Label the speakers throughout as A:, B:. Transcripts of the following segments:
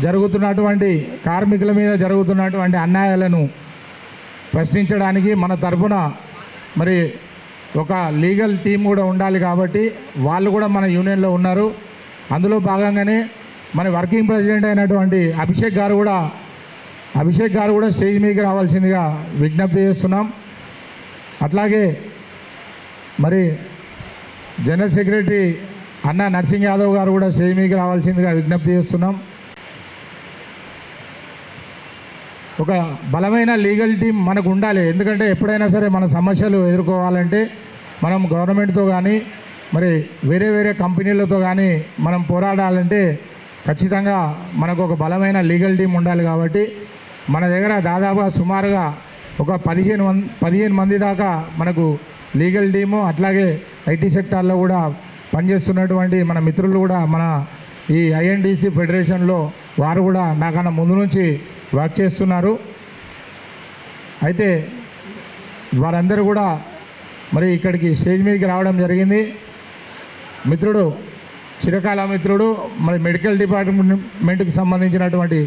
A: జరుగుతున్నటువంటి కార్మికుల మీద జరుగుతున్నటువంటి అన్యాయాలను ప్రశ్నించడానికి మన తరఫున మరి ఒక లీగల్ టీం కూడా ఉండాలి కాబట్టి వాళ్ళు కూడా మన యూనియన్లో ఉన్నారు. అందులో భాగంగానే మన వర్కింగ్ ప్రెసిడెంట్ అయినటువంటి అభిషేక్ గారు కూడా స్టేజ్ మీదకి రావాల్సిందిగా విజ్ఞప్తి చేస్తున్నాం. అట్లాగే మరి జనరల్ సెక్రటరీ అన్న నర్సింగ్ యాదవ్ గారు కూడా స్టేజ్ మీదకి రావాల్సిందిగా విజ్ఞప్తి చేస్తున్నాం. ఒక బలమైన లీగల్ టీం మనకు ఉండాలి. ఎందుకంటే ఎప్పుడైనా సరే మన సమస్యలు ఎదుర్కోవాలంటే మనం గవర్నమెంట్తో కానీ మరి వేరే కంపెనీలతో కానీ మనం పోరాడాలంటే ఖచ్చితంగా మనకు ఒక బలమైన లీగల్ టీం ఉండాలి. కాబట్టి మన దగ్గర దాదాపుగా సుమారుగా ఒక 15 మంది దాకా మనకు లీగల్ టీము, అట్లాగే ఐటీ సెక్టార్లో కూడా పనిచేస్తున్నటువంటి మన మిత్రులు కూడా మన ఈ ఐఎన్టీసీ ఫెడరేషన్లో వారు కూడా నాకన్నా ముందు నుంచి వర్క్ చేస్తున్నారు. అయితే వారందరూ కూడా మరి ఇక్కడికి స్టేజ్ మీదకి రావడం జరిగింది. మిత్రుడు చిరకాల మిత్రుడు మరి మెడికల్ డిపార్ట్మెంట్కి సంబంధించినటువంటి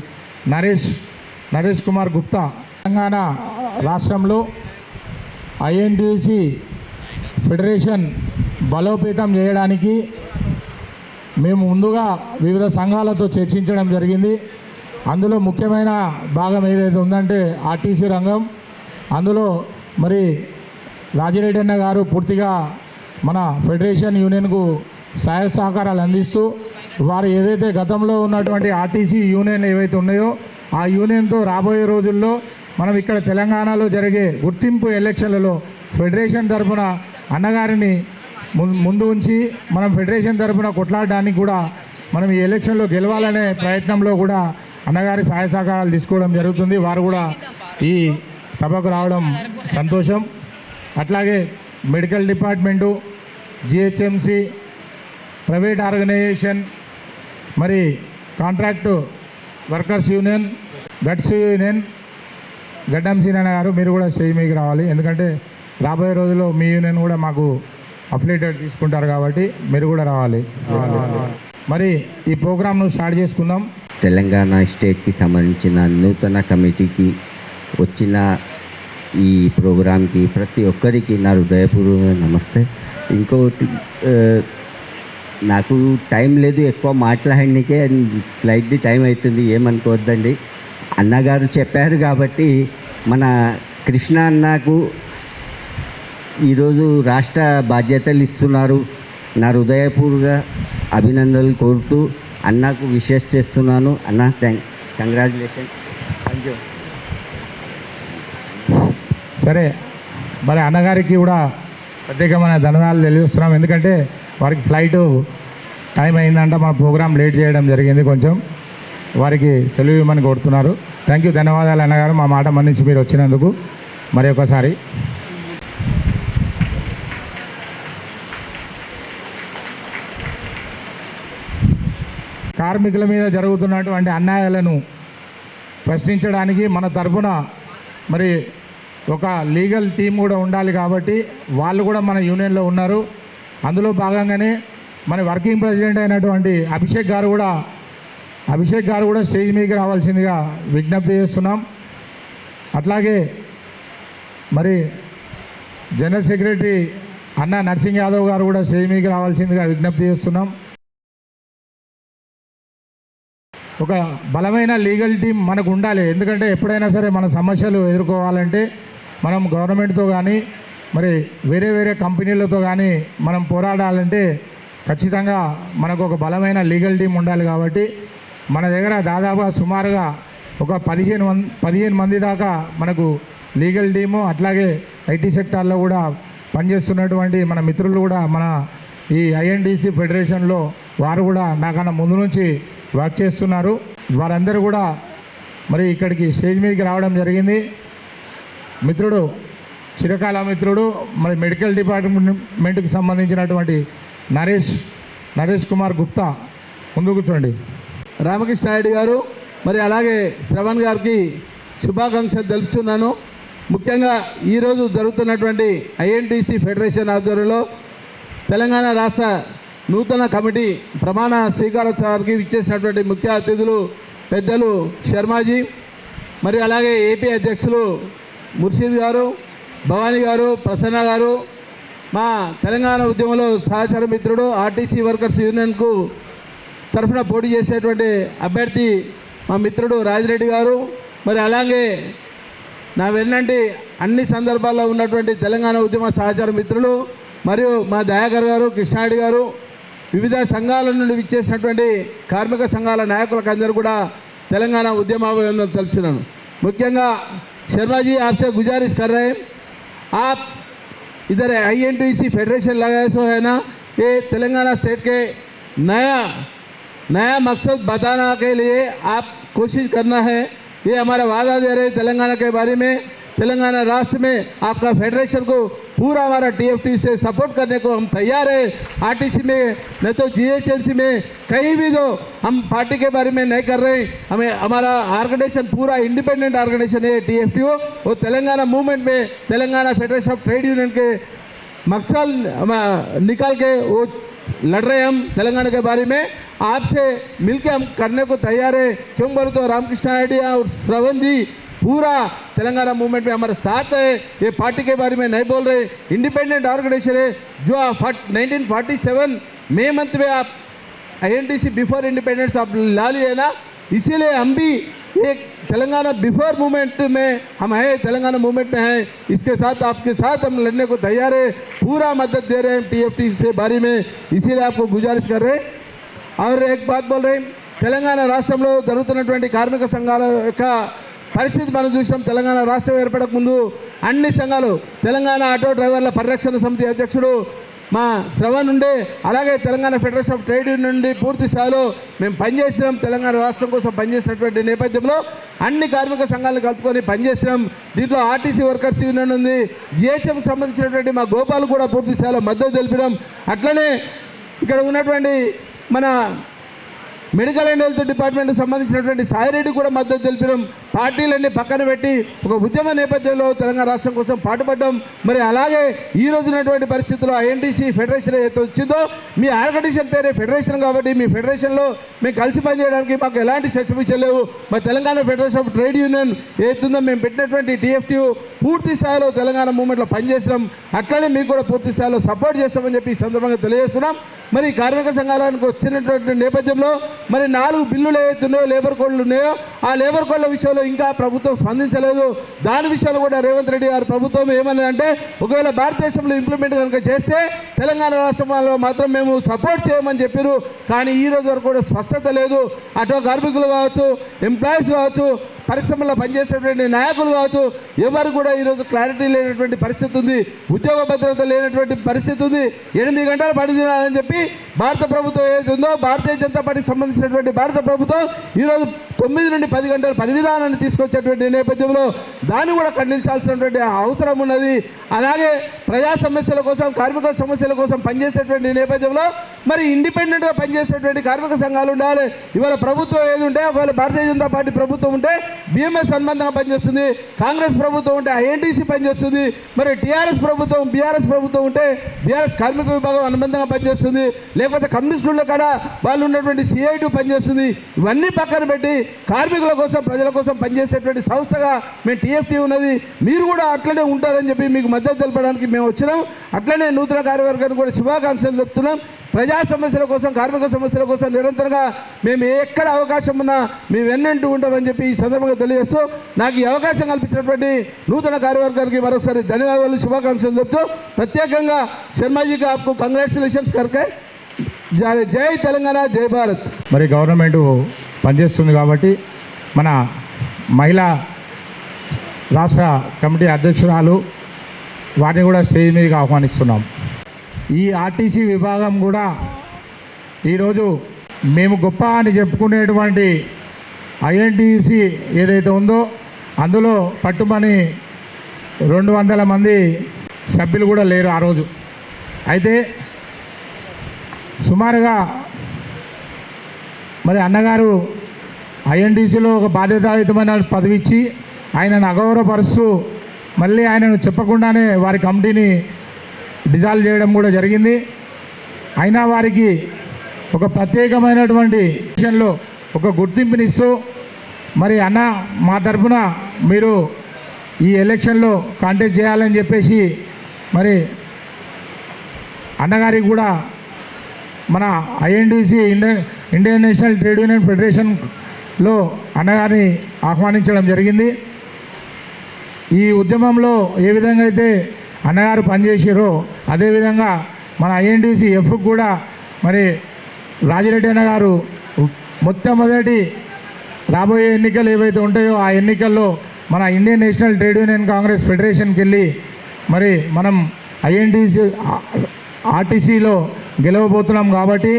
A: నరేష్ కుమార్ గుప్తా తెలంగాణ రాష్ట్రంలో ఐఎన్టీసీ ఫెడరేషన్ బలోపేతం చేయడానికి మేము ముందుగా వివిధ సంఘాలతో చర్చించడం జరిగింది. అందులో ముఖ్యమైన భాగం ఏదైతే ఉందంటే ఆర్టీసీ రంగం. అందులో మరి రాజిరెడ్డి అన్న గారు పూర్తిగా మన ఫెడరేషన్ యూనియన్కు సహాయ సహకారాలు అందిస్తూ వారు ఏదైతే గతంలో ఉన్నటువంటి ఆర్టీసీ యూనియన్ ఏవైతే ఉన్నాయో ఆ యూనియన్తో రాబోయే రోజుల్లో మనం ఇక్కడ తెలంగాణలో జరిగే గుర్తింపు ఎలక్షన్లలో ఫెడరేషన్ తరఫున అన్నగారిని ముందు ఉంచి మనం ఫెడరేషన్ తరఫున కొట్లాడడానికి కూడా మనం ఈ ఎలక్షన్లో గెలవాలనే ప్రయత్నంలో కూడా అన్నగారి సహాయ సహకారాలు తీసుకోవడం జరుగుతుంది. వారు కూడా ఈ సభకు రావడం సంతోషం. అట్లాగే medical department, GHMC, private organisation, మరి కాంట్రాక్టు వర్కర్స్ యూనియన్, గట్స్ యూనియన్, గడ్డం సీనన్న గారు మీరు కూడా స్టేజ్ మీదకి రావాలి. ఎందుకంటే రాబోయే రోజుల్లో మీ యూనియన్ కూడా మాకు అఫిలియేటెడ్ తీసుకుంటారు కాబట్టి మీరు కూడా రావాలి. మరి ఈ ప్రోగ్రామ్ను స్టార్ట్ చేసుకుందాం.
B: తెలంగాణ స్టేట్కి సంబంధించిన నూతన కమిటీకి వచ్చిన ఈ ప్రోగ్రాంకి ప్రతి ఒక్కరికి నా హృదయపూర్వక నమస్తే. ఇంకొకటి, నాకు టైం లేదు ఎక్కువ మాట్లాడడానికే, ఫ్లైట్ది టైం అవుతుంది, ఏమనుకోవద్దండి. అన్నగారు చెప్పారు కాబట్టి మన కృష్ణ అన్నకు ఈరోజు రాష్ట్ర బాధ్యతలు ఇస్తున్నారు. నా హృదయపూర్వక అభినందనలు కోరుతూ అన్నకు విషెస్ చేస్తున్నాను. అన్న కంగ్రాచులేషన్. Thank you.
A: సరే, మరి అన్నగారికి కూడా ప్రత్యేకమైన ధన్యవాదాలు తెలియజేస్తున్నాం. ఎందుకంటే వారికి ఫ్లైట్ టైం అయిందంట, మన ప్రోగ్రాం లేట్ చేయడం జరిగింది. కొంచెం వారికి సెలవు ఇవ్వమని కోరుతున్నారు. థ్యాంక్ యూ, ధన్యవాదాలు అన్నగారు, మా మాట మన్నించి మీరు వచ్చినందుకు మరి ఒకసారి. కార్మికుల మీద జరుగుతున్నటువంటి అన్యాయాలను ప్రశ్నించడానికి మన తరఫున మరి ఒక లీగల్ టీం కూడా ఉండాలి కాబట్టి వాళ్ళు కూడా మన యూనియన్లో ఉన్నారు. అందులో భాగంగానే మన వర్కింగ్ ప్రెసిడెంట్ అయినటువంటి అభిషేక్ గారు కూడా స్టేజ్ మీదకి రావాల్సిందిగా విజ్ఞప్తి చేస్తున్నాం. అట్లాగే మరి జనరల్ సెక్రటరీ అన్న నర్సింగ్ యాదవ్ గారు కూడా స్టేజ్ మీదకి రావాల్సిందిగా విజ్ఞప్తి చేస్తున్నాం. ఒక బలమైన లీగల్ టీం మనకు ఉండాలి. ఎందుకంటే ఎప్పుడైనా సరే మన సమస్యలు ఎదుర్కోవాలంటే మనం గవర్నమెంట్తో కానీ మరి వేరే కంపెనీలతో కానీ మనం పోరాడాలంటే ఖచ్చితంగా మనకు ఒక బలమైన లీగల్ టీం ఉండాలి. కాబట్టి మన దగ్గర దాదాపుగా సుమారుగా ఒక 15 మంది దాకా మనకు లీగల్ టీము, అట్లాగే ఐటీ సెక్టార్లో కూడా పనిచేస్తున్నటువంటి మన మిత్రులు కూడా మన ఈ ఐఎన్టీసీ ఫెడరేషన్లో వారు కూడా నాకన్నా ముందు నుంచి వర్క్ చేస్తున్నారు. వారందరూ కూడా మరి ఇక్కడికి స్టేజ్ మీదకి రావడం జరిగింది. మిత్రుడు చిరకాల మిత్రుడు మరి మెడికల్ డిపార్ట్మెంట్కి సంబంధించినటువంటి నరేష్ కుమార్ గుప్తా ముందు కూర్చోండి.
C: రామకృష్ణ నాయుడు గారు మరి అలాగే శ్రవణ్ గారికి శుభాకాంక్షలు తెలుపుతున్నాను. ముఖ్యంగా ఈరోజు జరుగుతున్నటువంటి ఐఎన్టీసీ ఫెడరేషన్ ఆధ్వర్యంలో తెలంగాణ రాష్ట్ర నూతన కమిటీ ప్రమాణ స్వీకారోత్సవానికి విచ్చేసినటువంటి ముఖ్య అతిథులు పెద్దలు శర్మాజీ, మరి అలాగే ఏపీ అధ్యక్షులు ముర్షిద్ గారు, భవానీ గారు, ప్రసన్న గారు, మా తెలంగాణ ఉద్యమంలో సహచర మిత్రుడు ఆర్టీసీ వర్కర్స్ యూనియన్కు తరఫున పోటీ చేసేటువంటి అభ్యర్థి మా మిత్రుడు రాజిరెడ్డి గారు, మరి అలాగే నా వెన్నంటి అన్ని సందర్భాల్లో ఉన్నటువంటి తెలంగాణ ఉద్యమ సహచర మిత్రులు మరియు మా దయాకర్ గారు, కృష్ణారెడ్డి గారు, వివిధ సంఘాల నుండి విచ్చేసినటువంటి కార్మిక సంఘాల నాయకులకు అందరూ కూడా తెలంగాణ ఉద్యమాభివందనలు తెలుపుతున్నాను. ముఖ్యంగా शर्मा जी आपसे गुजारिश कर रहे हैं, आप इधर INTUC फेडरेशन लगाए सो है ना, ये तेलंगाना स्टेट के नया मकसद बताना के लिए आप कोशिश करना है। ये हमारा वादा दे रहे तेलंगाना के बारे में। तेलंगाना राष्ट्र में आपका फेडरेशन को पूरा हमारा TFT से सपोर्ट करने को हम तैयार है। RTC में नहीं तो GHMC में कहीं भी दो, हम पार्टी के बारे में नहीं कर रहे। हमें हमारा ऑर्गेनाइजेशन पूरा इंडिपेंडेंट ऑर्गेनाइजेशन है TFTO। वो तेलंगाना मूवमेंट में Telangana federation of trade union के मकसद निकाल के वो लड़ रहे हम तेलंगाना के बारे में। आपसे मिलके हम करने को तैयार है। क्यों बोले तो रामकृष्ण रेड्डी और श्रवण जी पूरा तेलंगाना मूवमेंट में हमारे साथ है। ये पार्टी के बारे में नहीं बोल रहे, इंडिपेंडेंट ऑर्गेनाइजेशन है। जो 1947 मई मंथ में आप INTC बिफोर इंडिपेंडेंस आप ला लिए ना, इसीलिए हम भी एक तेलंगाना बिफोर मूवमेंट में हम हैं, तेलंगाना मूवमेंट में हैं। इसके साथ आपके साथ हम लड़ने को तैयार है, पूरा मदद दे रहे हैं TFT से बारे में, इसीलिए आपको गुजारिश कर रहे हैं। और एक बात बोल रहे हैं, తెలంగాణ రాష్ట్రంలో జరుగుతున్నటువంటి కార్మిక సంఘాల యొక్క పరిస్థితి మనం చూసాం. తెలంగాణ రాష్ట్రం ఏర్పడక ముందు అన్ని సంఘాలు, తెలంగాణ ఆటో డ్రైవర్ల పరిరక్షణ సమితి అధ్యక్షుడు మా శ్రవణ్ ఉండే, అలాగే Telangana federation of trade union నుండి పూర్తి స్థాయిలో మేము పనిచేసినాం. తెలంగాణ రాష్ట్రం కోసం పనిచేసినటువంటి నేపథ్యంలో అన్ని కార్మిక సంఘాలను కలుపుకొని పనిచేసినాం. దీంట్లో RTC వర్కర్స్ యూనియన్ ఉంది, GHM సంబంధించినటువంటి మా గోపాల్ కూడా పూర్తి స్థాయిలో మద్దతు తెలిపినాం. అట్లనే ఇక్కడ ఉన్నటువంటి మన మెడికల్ అండ్ హెల్త్ డిపార్ట్మెంట్ సంబంధించినటువంటి సాయిరెడ్డి కూడా మద్దతు తెలిపినాం. పార్టీలన్నీ పక్కన పెట్టి ఒక ఉద్యమ నేపథ్యంలో తెలంగాణ రాష్ట్రం కోసం పాటుపడ్డాం. మరి అలాగే ఈ రోజునటువంటి పరిస్థితుల్లో INTC ఫెడరేషన్ ఏదైతే వచ్చిందో, మీ ఆర్గనైజేషన్ పేరే ఫెడరేషన్ కాబట్టి మీ ఫెడరేషన్లో మేము కలిసి పనిచేయడానికి మాకు ఎలాంటి శశమిషలు లేవు. మా Telangana federation of trade union ఏదైతుందో మేము పెట్టినటువంటి TFTU పూర్తి స్థాయిలో తెలంగాణ మూవ్మెంట్లో పనిచేస్తున్నాం. అట్లనే మీకు కూడా పూర్తి స్థాయిలో సపోర్ట్ చేస్తామని చెప్పి ఈ సందర్భంగా తెలియజేస్తున్నాం. మరి కార్మిక సంఘాలకు వచ్చినటువంటి నేపథ్యంలో మరి 4 బిల్లులు ఏవైతున్నాయో, లేబర్ కోడ్లు ఉన్నాయో, ఆ లేబర్ కోడ్ల విషయంలో ఇంకా ప్రభుత్వం స్పందించలేదు. దాని విషయంలో కూడా రేవంత్ రెడ్డి గారు ప్రభుత్వం ఏమన్నదంటే, ఒకవేళ భారతదేశంలో ఇంప్లిమెంట్ కనుక చేస్తే తెలంగాణ రాష్ట్రంలో మాత్రం మేము సపోర్ట్ చేయమని చెప్పారు. కానీ ఈ రోజు వరకు కూడా స్పష్టత లేదు. అటు కార్మికులు కావచ్చు, ఎంప్లాయీస్ కావచ్చు, పరిశ్రమలో పనిచేసేటువంటి నాయకులు కావచ్చు, ఎవరు కూడా ఈరోజు క్లారిటీ లేనటువంటి పరిస్థితి ఉంది. ఉద్యోగ భద్రత లేనటువంటి పరిస్థితి ఉంది. 8 గంటలు పని చేయాలని చెప్పి భారత ప్రభుత్వం ఏదైతే ఉందో, భారతీయ జనతా పార్టీకి సంబంధించినటువంటి భారత ప్రభుత్వం ఈరోజు 9 నుండి 10 గంటల పని విధానాన్ని తీసుకొచ్చేటువంటి నేపథ్యంలో దాన్ని కూడా ఖండించాల్సినటువంటి అవసరం ఉన్నది. అలాగే ప్రజా సమస్యల కోసం, కార్మికుల సమస్యల కోసం పనిచేసేటువంటి నేపథ్యంలో మరి ఇండిపెండెంట్గా పనిచేసేటువంటి కార్మిక సంఘాలు ఉండాలి. ఇవాళ ప్రభుత్వం ఏది ఉంటే, ఒకవేళ భారతీయ జనతా పార్టీ ప్రభుత్వం ఉంటే BMS అనుబంధంగా పనిచేస్తుంది, కాంగ్రెస్ ప్రభుత్వం ఉంటే INTC పనిచేస్తుంది, మరి TRS ప్రభుత్వం, BRS ప్రభుత్వం ఉంటే BRS కార్మిక విభాగం అనుబంధంగా పనిచేస్తుంది, లేకపోతే కమ్యూనిస్టుల కాడ వాళ్ళు ఉన్నటువంటి CIT పనిచేస్తుంది. ఇవన్నీ పక్కన పెట్టి కార్మికుల కోసం, ప్రజల కోసం పనిచేసేటువంటి సంస్థగా మేము TFT ఉన్నది. మీరు కూడా అట్లనే ఉంటారని చెప్పి మీకు మద్దతు తెలపడానికి మేము వచ్చినాం. అట్లనే నూతన కార్యవర్గానికి కూడా శుభాకాంక్షలు చెప్తున్నాం. ప్రజా సమస్యల కోసం, కార్మిక సమస్యల కోసం నిరంతరంగా మేము ఎక్కడ అవకాశం ఉన్నా మేము వెన్నంటూ ఉంటామని చెప్పి ఈ సందర్భంగా తెలియజేస్తూ, నాకు ఈ అవకాశం కల్పించినటువంటి నూతన కార్యవర్గానికి మరొకసారి ధన్యవాదాలు, శుభాకాంక్షలు చెప్తూ, ప్రత్యేకంగా శర్మాజీకి ఆప్కు కంగ్రాచులేషన్స్ కర్కే. జై తెలంగాణ, జై భారత్.
A: మరి గవర్నమెంట్ పనిచేస్తుంది కాబట్టి మన మహిళా రాష్ట్ర కమిటీ అధ్యక్షురాలు వారిని కూడా స్టేజ్ మీదకి ఆహ్వానిస్తున్నాం. ఈ RTC విభాగం కూడా ఈరోజు మేము గొప్ప అని చెప్పుకునేటువంటి INTC ఏదైతే ఉందో అందులో పట్టుమని 200 మంది సభ్యులు కూడా లేరు ఆ రోజు. అయితే సుమారుగా మరి అన్నగారు INTCలో ఒక బాధ్యతాయుతమైన పదవి ఇచ్చి ఆయనను అగౌరవపరుస్తూ మళ్ళీ ఆయనను చెప్పకుండానే వారి కమిటీని డిజాల్వ్ చేయడం కూడా జరిగింది. అయినా వారికి ఒక ప్రత్యేకమైనటువంటి విషయంలో ఒక గుర్తింపునిస్తూ మరి అన్న మా తరఫున మీరు ఈ ఎలక్షన్లో కాంటెస్ట్ చేయాలని చెప్పేసి మరి అన్నగారికి కూడా మన INTUC Indian National Trade Union ఫెడరేషన్లో అన్నగారిని ఆహ్వానించడం జరిగింది. ఈ ఉద్యమంలో ఏ విధంగా అయితే అన్నగారు పనిచేసారో అదేవిధంగా మన ఐఎన్టీసీ ఎఫ్ కూడా మరి రాజిరెడ్డి అన్న గారు మొట్టమొదటి రాబోయే ఎన్నికలు ఏవైతే ఉంటాయో ఆ ఎన్నికల్లో మన Indian National Trade Union Congress ఫెడరేషన్కి వెళ్ళి మరి మనం ఐఎన్టీసీ ఆర్టీసీలో గెలవబోతున్నాం కాబట్టి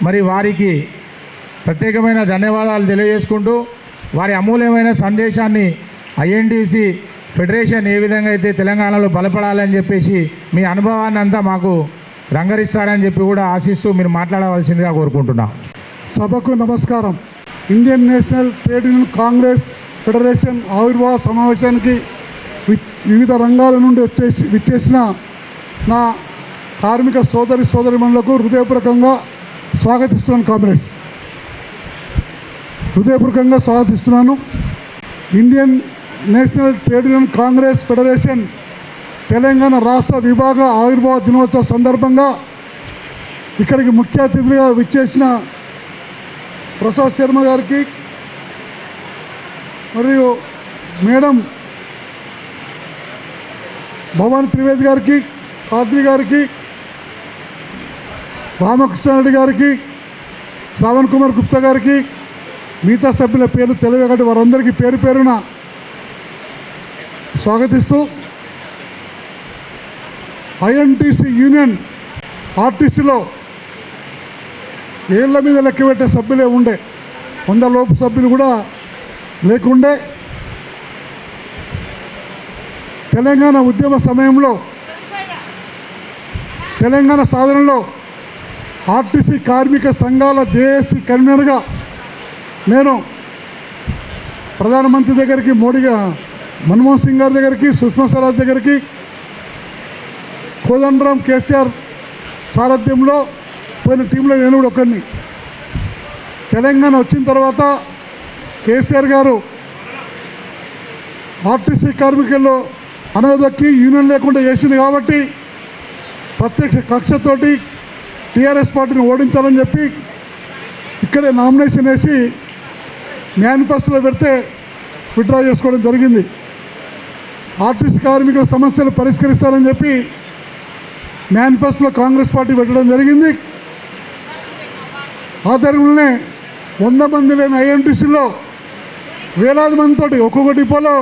A: మరి వారికి ప్రత్యేకమైన ధన్యవాదాలు తెలియజేసుకుంటూ వారి అమూల్యమైన సందేశాన్ని ఐఎన్టీసీ ఫెడరేషన్ ఏ విధంగా అయితే తెలంగాణలో బలపడాలని చెప్పేసి మీ అనుభవాన్ని అంతా మాకు రంగరిస్తారని చెప్పి కూడా ఆశిస్తూ మీరు మాట్లాడవలసిందిగా కోరుకుంటున్నాం.
D: సభకు నమస్కారం. Indian National Trade Union Congress federation ఆవిర్భావ సమావేశానికి వివిధ రంగాల నుండి విచ్చేసిన నా కార్మిక సోదరిమణులకు హృదయపూర్వకంగా స్వాగతిస్తున్నాను. కామ్రేడ్స్, హృదయపూర్వకంగా స్వాగతిస్తున్నాను. Indian National Trade Union Congress federation Telangana రాష్ట్ర విభాగ ఆవిర్భావ దినోత్సవ సందర్భంగా ఇక్కడికి ముఖ్య అతిథిగా విచ్చేసిన ప్రసాద్ శర్మ గారికి మరియు మేడం భవాని త్రివేది గారికి, ఖాద్రి గారికి, రామకృష్ణారెడ్డి గారికి, శ్రావణ్ కుమార్ గుప్తా గారికి, మిగతా సభ్యుల పేర్లు తెలియదు కాబట్టి వారందరికీ పేరు పేరున స్వాగతిస్తూ ఐఎన్టీసీ యూనియన్ ఆర్టీసీలో ఏళ్ల మీద లెక్కబెట్టే సభ్యులే ఉండే, 100 లోపు సభ్యులు కూడా లేకుండే. తెలంగాణ ఉద్యమ సమయంలో తెలంగాణ సాధనలో ఆర్టీసీ కార్మిక సంఘాల జేఏసీ కన్వీనర్గా నేను ప్రధానమంత్రి దగ్గరికి, మన్మోహన్ సింగ్ గారి దగ్గరికి, సుష్మా స్వరాజ్ దగ్గరికి, కోదండరాం కేసీఆర్ సారథ్యంలో పోయిన టీంలో నేను కూడా ఒకరిని. తెలంగాణ వచ్చిన తర్వాత కేసీఆర్ గారు ఆర్టీసీ కార్మికుల్లో అనవదక్కి యూనియన్ లేకుండా చేసింది కాబట్టి ప్రత్యక్ష కక్షతోటి టీఆర్ఎస్ పార్టీని ఓడించాలని చెప్పి ఇక్కడే నామినేషన్ వేసి మేనిఫెస్టోలో పెడితే విత్డ్రా చేసుకోవడం జరిగింది. ఆర్టీసీ కార్మికుల సమస్యలు పరిష్కరిస్తారని చెప్పి మేనిఫెస్టోలో కాంగ్రెస్ పార్టీ పెట్టడం జరిగింది. ఆధారంలోనే 100 మంది లేని ఐఎన్టీసీలో వేలాది మందితోటి ఒక్కొక్క డిపోలో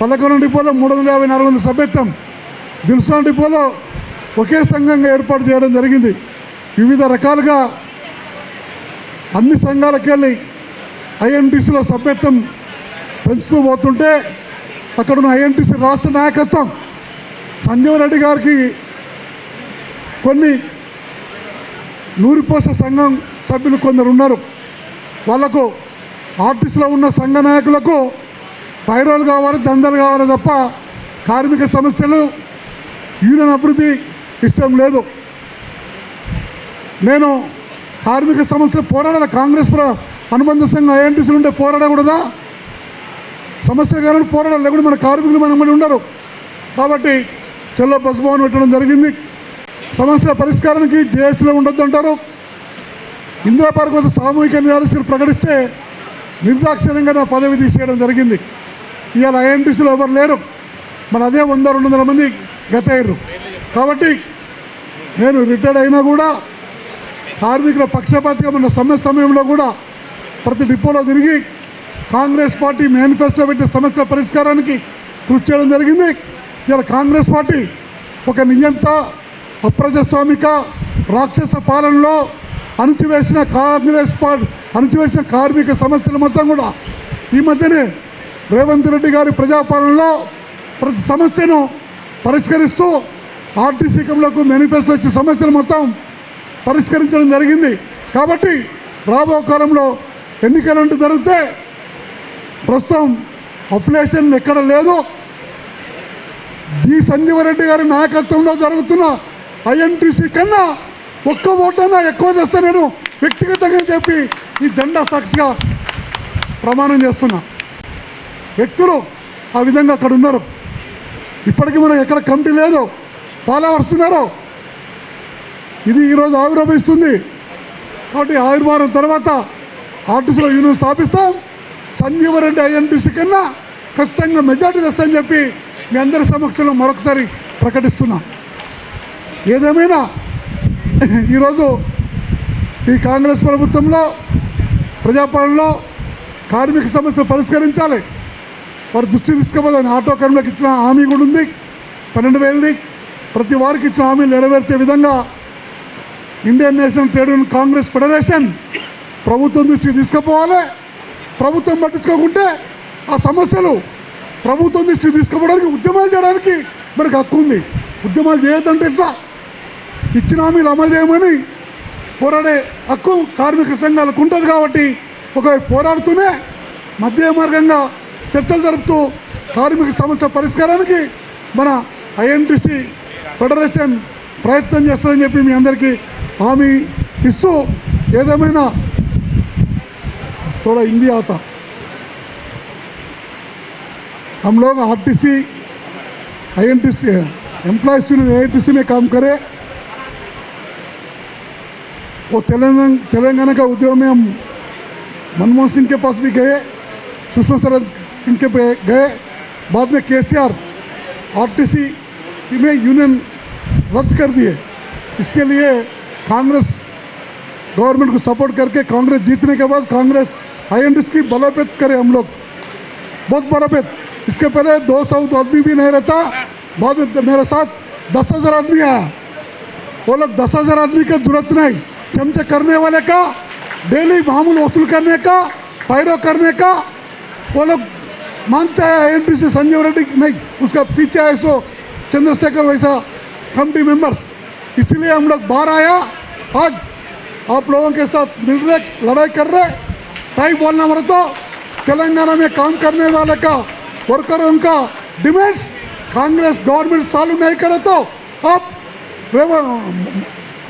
D: 11 డిపోలో 350-400 సభ్యత్వం, దిల్సాన్ డిపోలో ఒకే సంఘంగా ఏర్పాటు చేయడం జరిగింది. వివిధ రకాలుగా అన్ని సంఘాలకు వెళ్ళి ఐఎన్టీసీలో సభ్యత్వం పెంచుతూ పోతుంటే అక్కడున్న ఐఎన్టీసీ రాష్ట్ర నాయకత్వం సంజీవ్ రెడ్డి గారికి కొన్ని నూరిపోస సంఘం సభ్యులు కొందరు ఉన్నారు. వాళ్లకు ఆర్టీసీలో ఉన్న సంఘ నాయకులకు ఫైరోలు కావాలి, దందాలు కావాలి తప్ప కార్మిక సమస్యలు, యూనియన్ అభివృద్ధి ఇష్టం లేదు. నేను కార్మిక సమస్యలు పోరాడాలి. కాంగ్రెస్ అనుబంధ సంఘం ఐఎన్టీసీలు ఉంటే పోరాడకూడదా? సమస్య కానీ పోరాడాలి, లేకుండా మన కార్మికులు మన ఉండరు. కాబట్టి చెల్లో బస్భవన్ పెట్టడం జరిగింది. సమస్యల పరిష్కారానికి జేఏసీలో ఉండొద్దు అంటారు. ఇందిరా పార్క్ వద్ద సామూహిక నిరాశలు ప్రకటిస్తే నిర్దాక్షిణ్యంగా నా పదవి తీసేయడం జరిగింది. ఇవాళ ఐఎన్టీసీలో ఎవరు లేరు, మన అదే 100-200 మంది గత అయ్యారు. కాబట్టి నేను రిటైర్డ్ అయినా కూడా కార్మికుల పక్షపాతిగా మన సమయంలో కూడా ప్రతి డిపోలో తిరిగి కాంగ్రెస్ పార్టీ మేనిఫెస్టో పెట్టే సమస్యల పరిష్కారానికి కృషి చేయడం జరిగింది. ఇవాళ కాంగ్రెస్ పార్టీ ఒక నియంత అప్రజాస్వామిక రాక్షస పాలనలో అణచివేసిన కార్మిక సమస్యలు మొత్తం కూడా ఈ మధ్యనే రేవంత్ రెడ్డి గారి ప్రజాపాలనలో ప్రతి సమస్యను పరిష్కరిస్తూ ఆర్టీసీ కంలకు మేనిఫెస్టో వచ్చే సమస్యలు మొత్తం పరిష్కరించడం జరిగింది. కాబట్టి రాబో కాలంలో ఎన్నికలంటూ జరిగితే ప్రస్తుతం అఫిలియేషన్ ఎక్కడ లేదు. జి సంజీవరెడ్డి గారి నాయకత్వంలో జరుగుతున్న ఐఎన్టీసీ కన్నా ఒక్క ఓటన్నా ఎక్కువ చేస్తే నేను వ్యక్తిగతంగా చెప్పి ఈ జెండా సాక్షిగా ప్రమాణం చేస్తున్నా. వ్యక్తులు ఆ విధంగా అక్కడ ఉన్నారు. ఇప్పటికీ మనకు ఎక్కడ కమిటీ లేదు, ఫాలోవర్స్ ఉన్నారు. ఇది ఈరోజు ఆవిర్భవిస్తుంది. కాబట్టి ఆవిర్భావం తర్వాత ఆర్టీసీలో యూనియన్ స్థాపిస్తాం. సంజీవరెడ్డి ఐఎన్టీసీ కన్నా ఖచ్చితంగా మెజార్టీ తెస్తామని చెప్పి మీ అందరి సమక్షంలో మరొకసారి ప్రకటిస్తున్నా. ఏదేమైనా ఈరోజు ఈ కాంగ్రెస్ ప్రభుత్వంలో ప్రజాపాలనలో కార్మిక సమస్యలు పరిష్కరించాలి, వారి దృష్టి తీసుకుపోదని ఆటో కార్మికులకు ఇచ్చిన హామీ కూడా ఉంది. 12,000 ప్రతి వారికి ఇచ్చిన హామీలు నెరవేర్చే విధంగా Indian National Trade Union Congress federation ప్రభుత్వం దృష్టికి తీసుకుపోవాలి. ప్రభుత్వం పట్టించుకోకుంటే ఆ సమస్యలు ప్రభుత్వం దృష్టికి తీసుకుపోవడానికి ఉద్యమాలు చేయడానికి మనకు హక్కు ఉంది. ఉద్యమాలు చేయొద్దంటే ఇట్లా ఇచ్చిన హామీలు అమలు చేయమని పోరాడే హక్కు కార్మిక సంఘాలకు ఉంటుంది. కాబట్టి ఒకవైపు పోరాడుతూనే మధ్య మార్గంగా చర్చలు జరుపుతూ కార్మిక సమస్య పరిష్కారానికి మన ఐఎన్టీసీ ఫెడరేషన్ ప్రయత్నం చేస్తుందని చెప్పి మీ అందరికీ హామీ ఇస్తూ, ఏదేమైనా थोड़ा हिंदी आता, हम लोग आरटीसी आईएनटीसी एम्प्लॉयज यूनियन आईएनटीसी में काम करें. वो तेलंगाना का उद्योग में हम मनमोहन सिंह के पास भी गए, सुषमा स्वराज सिंह के पे गए. बाद में केसीआर आरटीसी में यूनियन रद्द कर दिए. इसके लिए कांग्रेस गवर्नमेंट को सपोर्ट करके कांग्रेस जीतने के बाद कांग्रेस आईएनटीसी की बलोपेत करें हम लोग, बहुत बलोपेत. इसके पहले 200 आदमी भी नहीं रहता. बाद में मेरे साथ 10,000 आदमी आया. वो लोग 10,000 आदमी की जरूरत नहीं, चमचे करने वाले का, डेली मामूल वसूल करने का, पैरो करने का वो लोग मानते हैं. आईएनटीसी संजीव रेड्डी नहीं, उसका पीछे है सो चंद्रशेखर वैसा कमिटी मेंबर्स. इसलिए हम लोग बाहर आया. आज आप लोगों के साथ मिल रहे, लड़ाई कर रहे. सही बोलना पड़े तो तेलंगाना में काम करने वाले का वर्करों का डिमांड्स कांग्रेस गवर्नमेंट सॉल्व नहीं करे तो आप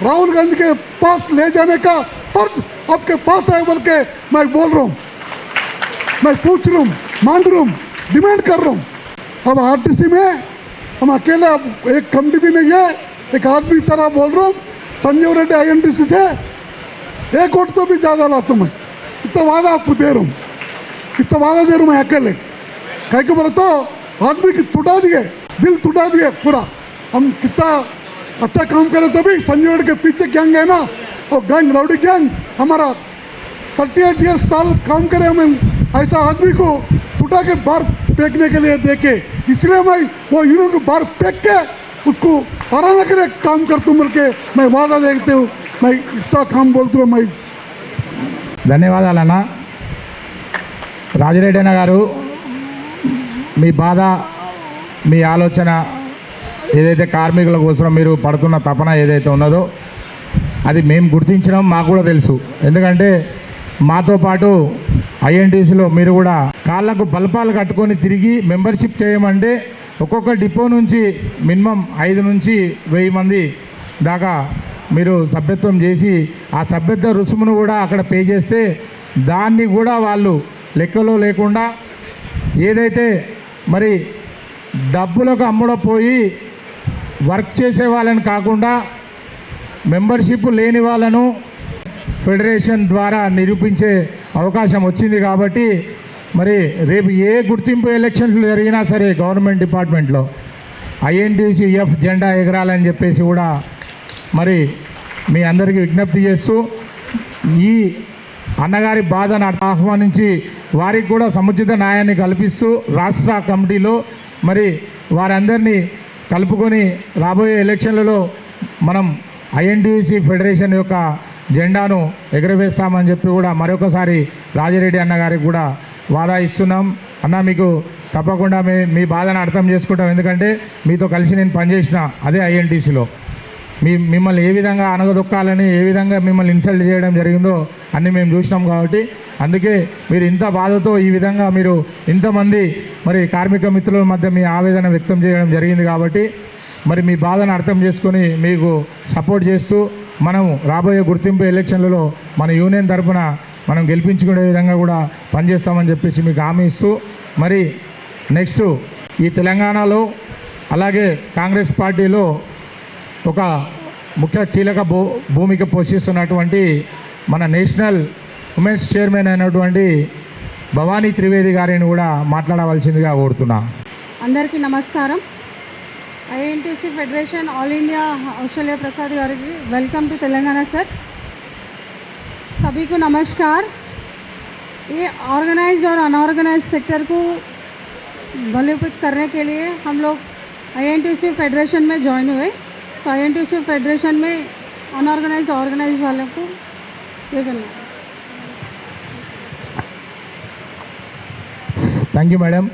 D: राहुल गांधी के पास ले जाने का फर्ज आपके पास है बोल के मैं बोल रहा हूँ, मैं पूछ रहा हूँ, मांग रहा हूँ, डिमांड कर रहा हूँ. अब आरटीसी में हम अकेले, अब एक कमिटी भी नहीं है, एक आदमी तरह बोल रहा हूँ. संजीव रेड्डी आईएनटीसी से 1 वोट तो भी ज़्यादा लाता हूँ मैं. इतना वादा आपको दे रहा हूँ, इतना वादा दे रहा हूँ मैं अकेले. कहीं को बोले तो आदमी की टूटा दिए, दिल टूटा दिए पूरा. हम कितना अच्छा काम करें तो भी संजीव रेड्डी के पीछे गैंग है ना, वो गैंग राउडी गैंग हमारा 38 ईयर्स साल काम करे. हमें ऐसा आदमी को टूटा के बाहर फेंकने के लिए देखे, इसलिए मैं वो यूनियन को बाहर फेंक के उसको हराने के लिए काम करता हूँ बोल के मैं वादा देखते हूँ. मैं इतना काम बोलता हूँ. मैं
A: ధన్యవాదాలన్న. రాజిరెడ్డి అన్న గారు, మీ బాధ, మీ ఆలోచన ఏదైతే కార్మికుల కోసం మీరు పడుతున్న తపన ఏదైతే ఉన్నదో అది మేము గుర్తించడం మాకు కూడా తెలుసు. ఎందుకంటే మాతో పాటు ఐఎన్టీసీలో మీరు కూడా కాళ్ళకు బల్పాలు కట్టుకొని తిరిగి మెంబర్షిప్ చేయమంటే ఒక్కొక్క డిపో నుంచి మినిమం 5 నుంచి 1000 మంది దాకా మీరు సభ్యత్వం చేసి ఆ సభ్యత్వ రుసుమును కూడా అక్కడ పే చేస్తే దాన్ని కూడా వాళ్ళు లెక్కలో లేకుండా ఏదైతే మరి డబ్బులకు అమ్ముడపోయి వర్క్ చేసే వాళ్ళని కాకుండా మెంబర్షిప్ లేని వాళ్ళను ఫెడరేషన్ ద్వారా నిరూపించే అవకాశం వచ్చింది. కాబట్టి మరి రేపు ఏ గుర్తింపు ఎలక్షన్లు జరిగినా సరే గవర్నమెంట్ డిపార్ట్మెంట్లో ఐఎన్టీసీ ఎఫ్ జెండా ఎగరాలని చెప్పేసి కూడా మరి మీ అందరికీ విజ్ఞప్తి చేస్తూ ఈ అన్నగారి బాధను ఆహ్వానించి వారికి కూడా సముచిత న్యాయాన్ని కల్పిస్తూ రాష్ట్ర కమిటీలో మరి వారందరినీ కలుపుకొని రాబోయే ఎలక్షన్లలో మనం ఐఎన్టీసీ ఫెడరేషన్ యొక్క జెండాను ఎగరవేస్తామని చెప్పి కూడా మరొకసారి రాజిరెడ్డి అన్నగారికి కూడా వాదా ఇస్తున్నాం. అన్న, మీకు తప్పకుండా మీ బాధను అర్థం చేసుకుంటాం. ఎందుకంటే మీతో కలిసి నేను పనిచేసిన అదే ఐఎన్టీసీలో మిమ్మల్ని ఏ విధంగా అనగదొక్కాలని, ఏ విధంగా మిమ్మల్ని ఇన్సల్ట్ చేయడం జరిగిందో అన్నీ మేము చూసినాం. కాబట్టి అందుకే మీరు ఇంత బాధతో ఈ విధంగా మీరు ఇంతమంది మరి కార్మిక మిత్రుల మధ్య మీ ఆవేదన వ్యక్తం చేయడం జరిగింది. కాబట్టి మరి మీ బాధను అర్థం చేసుకొని మీకు సపోర్ట్ చేస్తూ మనము రాబోయే గుర్తింపు ఎలక్షన్లలో మన యూనియన్ తరఫున మనం గెలిపించుకునే విధంగా కూడా పనిచేస్తామని చెప్పేసి మీకు హామీ ఇస్తూ మరి నెక్స్ట్ ఈ తెలంగాణలో అలాగే కాంగ్రెస్ పార్టీలో ఒక ముఖ్య కీలక భూమిక పోషిస్తున్నటువంటి మన నేషనల్ ఉమెన్స్ చైర్మన్ అయినటువంటి భవానీ త్రివేది గారిని కూడా మాట్లాడవలసిందిగా కోరుతున్నా.
E: అందరికీ నమస్కారం. INTC फेडरेशन ऑल इंडिया औशल्य प्रसाद गारी वेलकम टू तेलंगाना सर. सभी को नमस्कार. ये ऑर्गेनाइज्ड और अनऑर्गेनाइज्ड सेक्टर को बलोपेत करने के लिए हम लोग INTC फेडरेशन में ज्वाइन हुए. तो INTC फेडरेशन में अनऑर्गेनाइज्ड ऑर्गेनाइज्ड वालों को ये करना.
A: Thank you madam,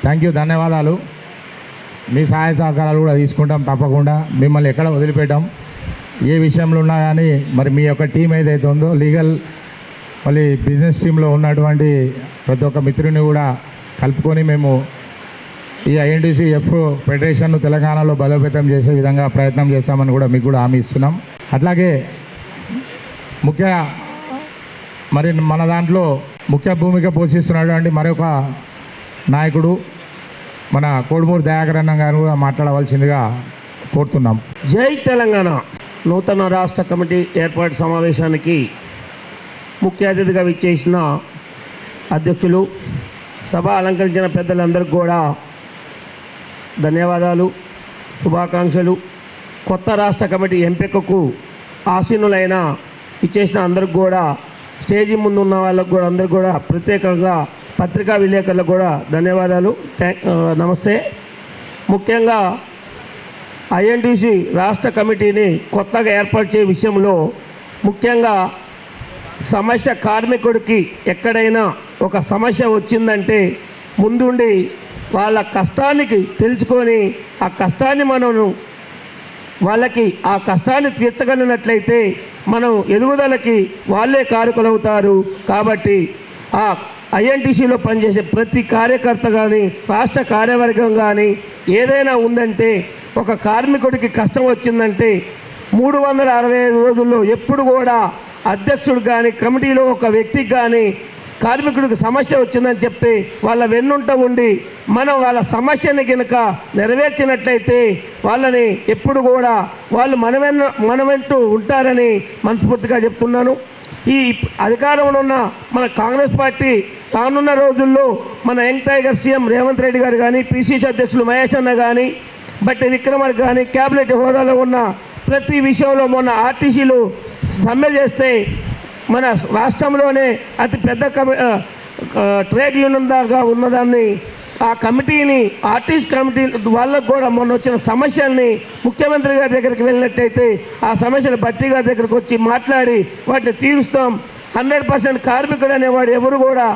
A: thank you, ధన్యవాదాలు. మీ సహాయ సహకారాలు కూడా తీసుకుంటాం తప్పకుండా. మిమ్మల్ని ఎక్కడ వదిలిపెట్టాం. ఏ విషయంలో ఉన్నా కానీ మరి మీ యొక్క టీం ఏదైతే ఉందో లీగల్ మళ్ళీ బిజినెస్ టీంలో ఉన్నటువంటి ప్రతి ఒక్క మిత్రుని కూడా కలుపుకొని మేము ఈ INTC ఫెడరేషన్ను తెలంగాణలో బలోపేతం చేసే విధంగా ప్రయత్నం చేస్తామని కూడా మీకు కూడా హామీ ఇస్తున్నాం. అట్లాగే మరి మన దాంట్లో ముఖ్య భూమిక పోషిస్తున్నటువంటి మరొక నాయకుడు మన కోడుమూరు దయాకర్ అన్న గారు కూడా మాట్లాడవలసిందిగా కోరుతున్నాం.
F: జై తెలంగాణ నూతన రాష్ట్ర కమిటీ ఏర్పాటు సమావేశానికి ముఖ్య అతిథిగా విచ్చేసిన అధ్యక్షులు, సభ అలంకరించిన పెద్దలందరికీ కూడా ధన్యవాదాలు, శుభాకాంక్షలు. కొత్త రాష్ట్ర కమిటీ ఎంపికకు ఆసీనులైన ఇచ్చేసిన అందరికి కూడా, స్టేజీ ముందు ఉన్న వాళ్ళకు కూడా అందరికి కూడా ప్రత్యేకంగా పత్రికా విలేకరులకు కూడా ధన్యవాదాలు, నమస్తే. ముఖ్యంగా INTC రాష్ట్ర కమిటీని కొత్తగా ఏర్పాటు చేసే విషయంలో ముఖ్యంగా సమస్య కార్మికుడికి ఎక్కడైనా ఒక సమస్య వచ్చిందంటే ముందుండి వాళ్ళ కష్టానికి తెలుసుకొని ఆ కష్టాన్ని మనము వాళ్ళకి ఆ కష్టాన్ని తీర్చగలిగినట్లయితే మనం ఎదుగుదలకి వాళ్ళే కారకులవుతారు. కాబట్టి ఆ INTCలో పనిచేసే ప్రతి కార్యకర్త కానీ రాష్ట్ర కార్యవర్గం కానీ ఏదైనా ఉందంటే ఒక కార్మికుడికి కష్టం వచ్చిందంటే 365 రోజుల్లో ఎప్పుడు కూడా అధ్యక్షుడు కానీ కమిటీలో ఒక వ్యక్తికి కానీ కార్మికుడికి సమస్య వచ్చిందని చెప్తే వాళ్ళ వెన్నుంట ఉండి మనం వాళ్ళ సమస్యని కనుక నెరవేర్చినట్లయితే వాళ్ళని ఎప్పుడు కూడా వాళ్ళు మనవెంటూ ఉంటారని మనస్ఫూర్తిగా చెప్తున్నాను. ఈ అధికారంలో ఉన్న మన కాంగ్రెస్ పార్టీ రానున్న రోజుల్లో మన young tiger CM Revanth Reddy గారు కానీ, PCC అధ్యక్షులు మహేష్ అన్న కానీ, బట్టి విక్రమార్క కానీ క్యాబినెట్ హోదాలో ఉన్న ప్రతి విషయంలో మొన్న RTCలు సమ్మె చేస్తే మన రాష్ట్రంలోనే అతి పెద్ద ట్రేడ్ యూనియన్ దాకా ఉన్నదాన్ని ఆ కమిటీని RTC కమిటీ వాళ్ళకు కూడా మొన్న వచ్చిన సమస్యల్ని ముఖ్యమంత్రి గారి దగ్గరికి వెళ్ళినట్టయితే ఆ సమస్యలు బట్టి గారి దగ్గరికి వచ్చి మాట్లాడి వాటిని తీరుస్తాం. 100% కార్మికుడు అనేవాడు ఎవరు కూడా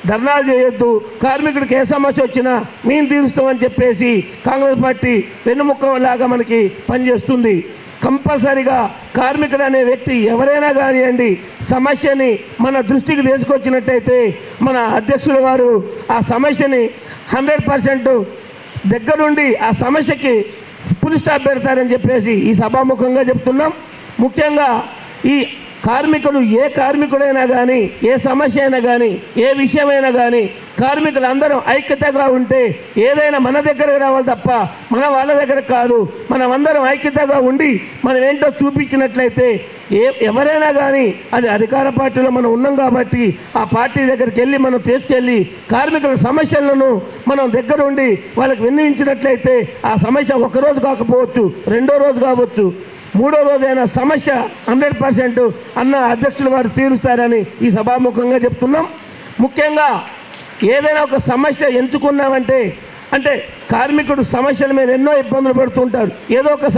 F: ధర్నాలు చేయొద్దు, కార్మికుడికి ఏ సమస్య వచ్చినా మేము తీరుస్తామని చెప్పేసి కాంగ్రెస్ పార్టీ వెన్నుముక్కలాగా మనకి పనిచేస్తుంది. కంపల్సరిగా కార్మికుడు అనే వ్యక్తి ఎవరైనా కానివ్వండి సమస్యని మన దృష్టికి తీసుకొచ్చినట్టయితే మన అధ్యక్షుల వారు ఆ సమస్యని 100% దగ్గరుండి ఆ సమస్యకి ఫుల్ స్టాప్ పెడతారని చెప్పేసి ఈ సభాముఖంగా చెప్తున్నాం. ముఖ్యంగా ఈ కార్మికులు ఏ కార్మికుడైనా కానీ ఏ సమస్య అయినా కానీ ఏ విషయమైనా కానీ కార్మికులందరూ ఐక్యతగా ఉంటే ఏదైనా మన దగ్గరకు రావాలి తప్ప మన వాళ్ళ దగ్గర కాదు. మనమందరం ఐక్యతగా ఉండి మనం ఏంటో చూపించినట్లయితే ఎవరైనా కానీ అది అధికార పార్టీలో మనం ఉన్నాం కాబట్టి ఆ పార్టీ దగ్గరికి వెళ్ళి మనం తీసుకెళ్ళి కార్మికుల సమస్యలను మనం దగ్గర ఉండి వాళ్ళకి విన్నవించినట్లయితే ఆ సమస్య ఒకరోజు కాకపోవచ్చు, రెండో రోజు కావచ్చు, మూడో రోజైన సమస్య 100% అన్న అధ్యక్షులు వారు తీరుస్తారని ఈ సభాముఖంగా చెప్తున్నాం. ముఖ్యంగా ఏదైనా ఒక సమస్య ఎంచుకున్నామంటే అంటే కార్మికుడు సమస్యల మీద ఎన్నో ఇబ్బందులు పడుతుంటారు. ఏదో ఒక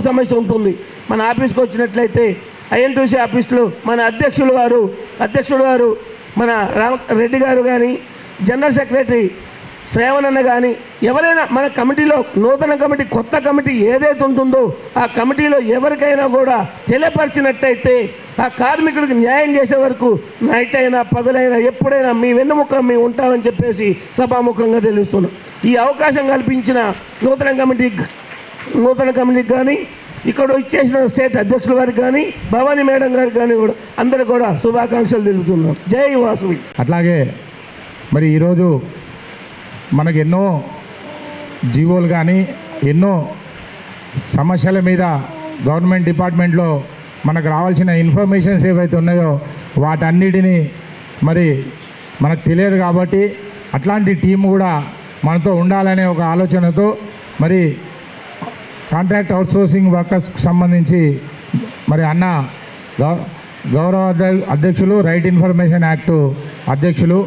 F: సమస్య ఉంటుంది. మన ఆఫీస్కి వచ్చినట్లయితే INTC ఆఫీస్లో మన అధ్యక్షుడు గారు మన రెడ్డి గారు కానీ, జనరల్ సెక్రటరీ శ్రేవణన్న కానీ ఎవరైనా మన కమిటీలో నూతన కమిటీ కొత్త కమిటీ ఏదైతే ఉంటుందో ఆ కమిటీలో ఎవరికైనా కూడా తెలియపరిచినట్టయితే ఆ కార్మికుడికి న్యాయం చేసే వరకు నైట్ అయినా పగలైనా ఎప్పుడైనా మీ వెన్నుముక మేము ఉంటామని చెప్పేసి సభాముఖంగా తెలుస్తున్నాం. ఈ అవకాశం కల్పించిన నూతన కమిటీకి కానీ ఇక్కడ ఇచ్చేసిన స్టేట్ అధ్యక్షుల గారికి కానీ భవానీ మేడం గారికి కానీ కూడా అందరూ కూడా శుభాకాంక్షలు తెలుపుతున్నాం. జై వాసవి.
A: అట్లాగే మరి ఈరోజు మనకు ఎన్నో జీవోలు కానీ ఎన్నో సమస్యల మీద గవర్నమెంట్ డిపార్ట్మెంట్లో మనకు రావాల్సిన ఇన్ఫర్మేషన్స్ ఏవైతే ఉన్నాయో వాటన్నిటినీ మరి మనకు తెలియదు కాబట్టి అట్లాంటి టీం కూడా మనతో ఉండాలనే ఒక ఆలోచనతో మరి కాంట్రాక్ట్ అవుట్సోర్సింగ్ వర్కర్స్కి సంబంధించి మరి అన్న గౌరవ అధ్యక్షులు రైట్ ఇన్ఫర్మేషన్ యాక్టు అధ్యక్షులు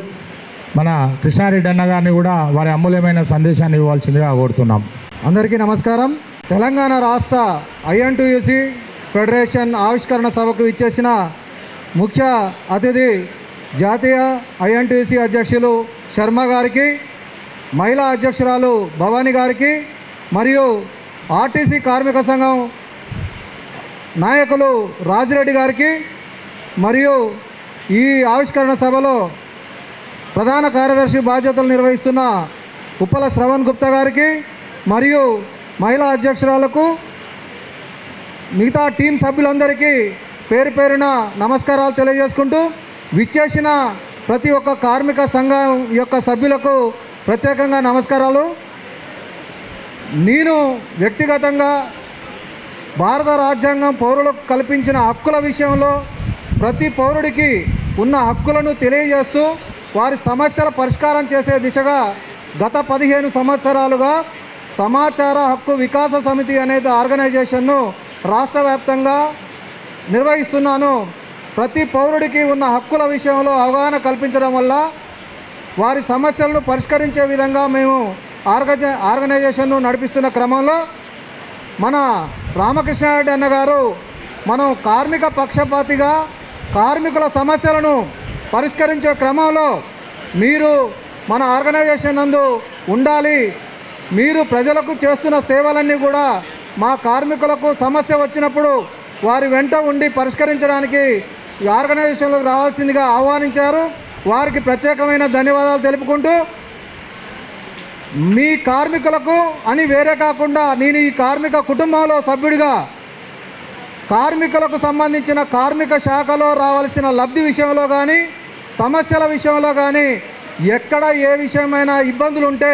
A: మన కృష్ణారెడ్డి అన్న గారిని కూడా వారి అమూల్యమైన సందేశాన్ని ఇవ్వాల్సిందిగా కోరుతున్నాం.
G: అందరికీ నమస్కారం. తెలంగాణ రాష్ట్ర ఐఎన్టీయూసీ ఫెడరేషన్ ఆవిష్కరణ సభకు ఇచ్చేసిన ముఖ్య అతిథి జాతీయ ఐఎన్టీయూసీ అధ్యక్షులు శర్మ గారికి, మహిళా అధ్యక్షురాలు భవానీ గారికి మరియు ఆర్టీసీ కార్మిక సంఘం నాయకులు రాజిరెడ్డి గారికి మరియు ఈ ఆవిష్కరణ సభలో ప్రధాన కార్యదర్శి బాధ్యతలు నిర్వహిస్తున్న ఉప్పల శ్రవణ్ గుప్తా గారికి మరియు మహిళా అధ్యక్షురాలకు మిగతా టీం సభ్యులందరికీ పేరు పేరున నమస్కారాలు తెలియజేసుకుంటూ విచ్చేసిన ప్రతి ఒక్క కార్మిక సంఘం యొక్క సభ్యులకు ప్రత్యేకంగా నమస్కారాలు. నేను వ్యక్తిగతంగా భారత రాజ్యాంగం పౌరులకు కల్పించిన హక్కుల విషయంలో ప్రతి పౌరుడికి ఉన్న హక్కులను తెలియజేస్తూ వారి సమస్యల పరిష్కారం చేసే దిశగా గత 15 సంవత్సరాలుగా సమాచార హక్కు వికాస సమితి అనేది ఆర్గనైజేషన్ను రాష్ట్ర వ్యాప్తంగా నిర్వహిస్తున్నాను. ప్రతి పౌరుడికి ఉన్న హక్కుల విషయంలో అవగాహన కల్పించడం వల్ల వారి సమస్యలను పరిష్కరించే విధంగా మేము ఆర్గనైజేషన్ను నడిపిస్తున్న క్రమంలో మన రామకృష్ణారెడ్డి అన్న గారు మనం కార్మిక పక్షపాతిగా కార్మికుల సమస్యలను పరిష్కరించే క్రమంలో మీరు మన ఆర్గనైజేషన్ నందు ఉండాలి, మీరు ప్రజలకు చేస్తున్న సేవలన్నీ కూడా మా కార్మికులకు సమస్య వచ్చినప్పుడు వారి వెంట ఉండి పరిష్కరించడానికి ఈ ఆర్గనైజేషన్లోకి రావాల్సిందిగా ఆహ్వానించారు. వారికి ప్రత్యేకమైన ధన్యవాదాలు తెలుపుకుంటూ, మీ కార్మికులకు అని వేరే కాకుండా నేను ఈ కార్మిక కుటుంబంలో సభ్యుడిగా కార్మికులకు సంబంధించిన కార్మిక శాఖలో రావాల్సిన లబ్ధి విషయంలో కానీ సమస్యల విషయంలో కానీ ఎక్కడ ఏ విషయమైనా ఇబ్బందులు ఉంటే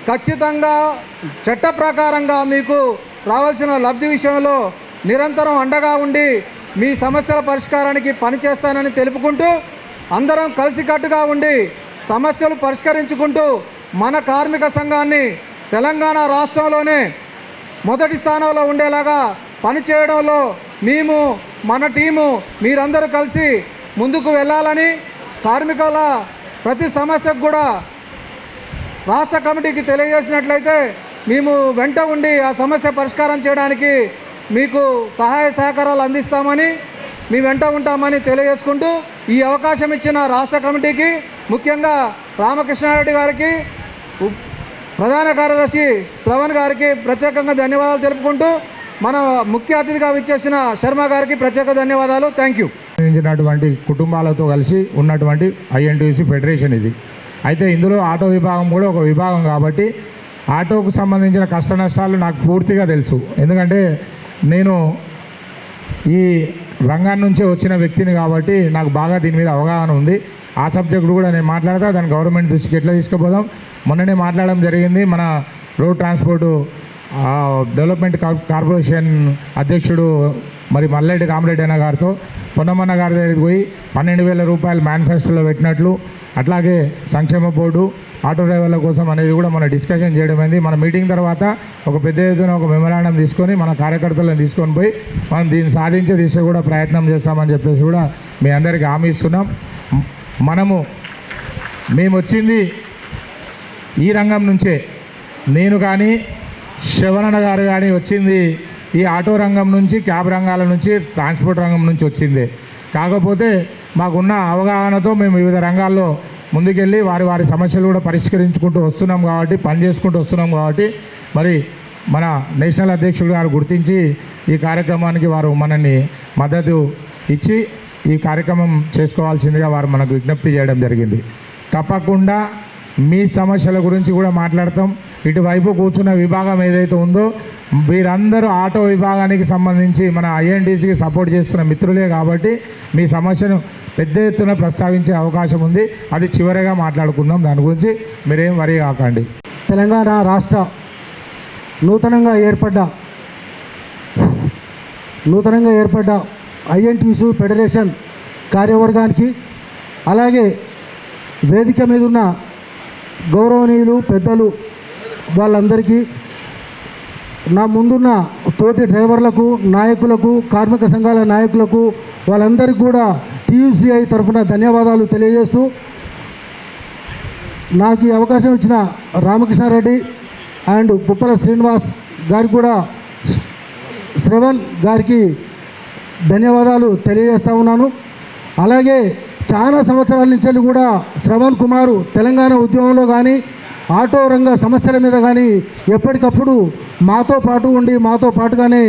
G: ఖచ్చితంగా చట్ట ప్రకారంగా మీకు రావాల్సిన లబ్ధి విషయంలో నిరంతరం అండగా ఉండి మీ సమస్యల పరిష్కారానికి పనిచేస్తానని తెలుపుకుంటూ, అందరం కలిసికట్టుగా ఉండి సమస్యలు పరిష్కరించుకుంటూ మన కార్మిక సంఘాన్ని తెలంగాణ రాష్ట్రంలోనే మొదటి స్థానంలో ఉండేలాగా పనిచేయడంలో మేము మన టీము మీరందరూ కలిసి ముందుకు వెళ్ళాలని, కార్మికుల ప్రతి సమస్యకు కూడా రాష్ట్ర కమిటీకి తెలియజేసినట్లయితే మేము వెంట ఉండి ఆ సమస్య పరిష్కారం చేయడానికి మీకు సహాయ సహకారాలు అందిస్తామని, మీ వెంట ఉంటామని తెలియజేసుకుంటూ ఈ అవకాశం ఇచ్చిన రాష్ట్ర కమిటీకి, ముఖ్యంగా రామకృష్ణారెడ్డి గారికి, ప్రధాన కార్యదర్శి శ్రవణ్ గారికి ప్రత్యేకంగా ధన్యవాదాలు తెలుపుకుంటూ మన ముఖ్య అతిథిగా విచ్చేసిన శర్మ గారికి ప్రత్యేక ధన్యవాదాలు. Thank you.
A: కుటుంబాలతో కలిసి ఉన్నటువంటి ఐఎన్టీయూసీ ఫెడరేషన్ ఇది. అయితే ఇందులో ఆటో విభాగం కూడా ఒక విభాగం కాబట్టి ఆటోకు సంబంధించిన కష్ట నష్టాలు నాకు పూర్తిగా తెలుసు. ఎందుకంటే నేను ఈ రంగాన్ని నుంచే వచ్చిన వ్యక్తిని కాబట్టి నాకు బాగా దీని మీద అవగాహన ఉంది. ఆ సబ్జెక్టు కూడా నేను మాట్లాడతా, దాన్ని గవర్నమెంట్ దృష్టికి ఎట్లా తీసుకుపోదాం. మొన్ననే మాట్లాడడం జరిగింది మన రోడ్ ట్రాన్స్పోర్టు డెవలప్మెంట్ కార్పొరేషన్ అధ్యక్షుడు మరి మల్రెడ్డి రామరెడ్డి అన్న గారితో పొన్నమన్న గారి దగ్గరికి పోయి 12,000 రూపాయలు మేనిఫెస్టోలో పెట్టినట్లు, అట్లాగే సంక్షేమ బోర్డు ఆటో డ్రైవర్ల కోసం అనేది కూడా మనం డిస్కషన్ చేయడం అయింది. మన మీటింగ్ తర్వాత ఒక పెద్ద ఎత్తున ఒక మెమరాండం తీసుకొని మన కార్యకర్తలను తీసుకొని పోయి మనం దీన్ని సాధించే దిశ కూడా ప్రయత్నం చేస్తామని చెప్పేసి కూడా మీ అందరికీ హామీ ఇస్తున్నాం. మేము వచ్చింది ఈ రంగం నుంచే, నేను కానీ శివనన్న గారు కానీ వచ్చింది ఈ ఆటో రంగం నుంచి, క్యాబ్ రంగాల నుంచి, ట్రాన్స్పోర్ట్ రంగం నుంచి వచ్చిందే. కాకపోతే మాకున్న అవగాహనతో మేము వివిధ రంగాల్లో ముందుకెళ్ళి వారి సమస్యలు కూడా పరిష్కరించుకుంటూ వస్తున్నాం కాబట్టి, పనిచేసుకుంటూ వస్తున్నాం కాబట్టి మరి మన నేషనల్ అధ్యక్షులు గారు గుర్తించి ఈ కార్యక్రమానికి వారు మనల్ని మద్దతు ఇచ్చి ఈ కార్యక్రమం చేసుకోవాల్సిందిగా వారు మనకు విజ్ఞప్తి చేయడం జరిగింది. తప్పకుండా మీ సమస్యల గురించి కూడా మాట్లాడతాం. ఇటువైపు కూర్చున్న విభాగం ఏదైతే ఉందో వీరందరూ ఆటో విభాగానికి సంబంధించి మన ఐఎన్టీసీకి సపోర్ట్ చేస్తున్న మిత్రులే కాబట్టి మీ సమస్యను పెద్ద ఎత్తున ప్రస్తావించే అవకాశం ఉంది. అది చివరిగా మాట్లాడుకుందాం, దాని గురించి మీరేం వరి కాకండి.
G: తెలంగాణ రాష్ట్ర నూతనంగా ఏర్పడ్డ ఐఎన్టీసీ ఫెడరేషన్ కార్యవర్గానికి, అలాగే వేదిక మీద ఉన్న గౌరవనీయులు పెద్దలు వాళ్ళందరికీ, నా ముందున్న తోటి డ్రైవర్లకు, నాయకులకు, కార్మిక సంఘాల నాయకులకు, వాళ్ళందరికీ కూడా టీయూసీఐ తరఫున ధన్యవాదాలు తెలియజేస్తూ, నాకు ఈ అవకాశం ఇచ్చిన రామకృష్ణారెడ్డి అండ్ పుప్పల శ్రీనివాస్ గారికి కూడా, శ్రవణ్ గారికి ధన్యవాదాలు తెలియజేస్తూ ఉన్నాను. అలాగే చాలా సంవత్సరాల నుంచి కూడా శ్రవణ్ కుమారు తెలంగాణ ఉద్యమంలో కానీ ఆటో రంగ సమస్యల మీద కానీ ఎప్పటికప్పుడు మాతో పాటు ఉండి మాతో పాటుగానే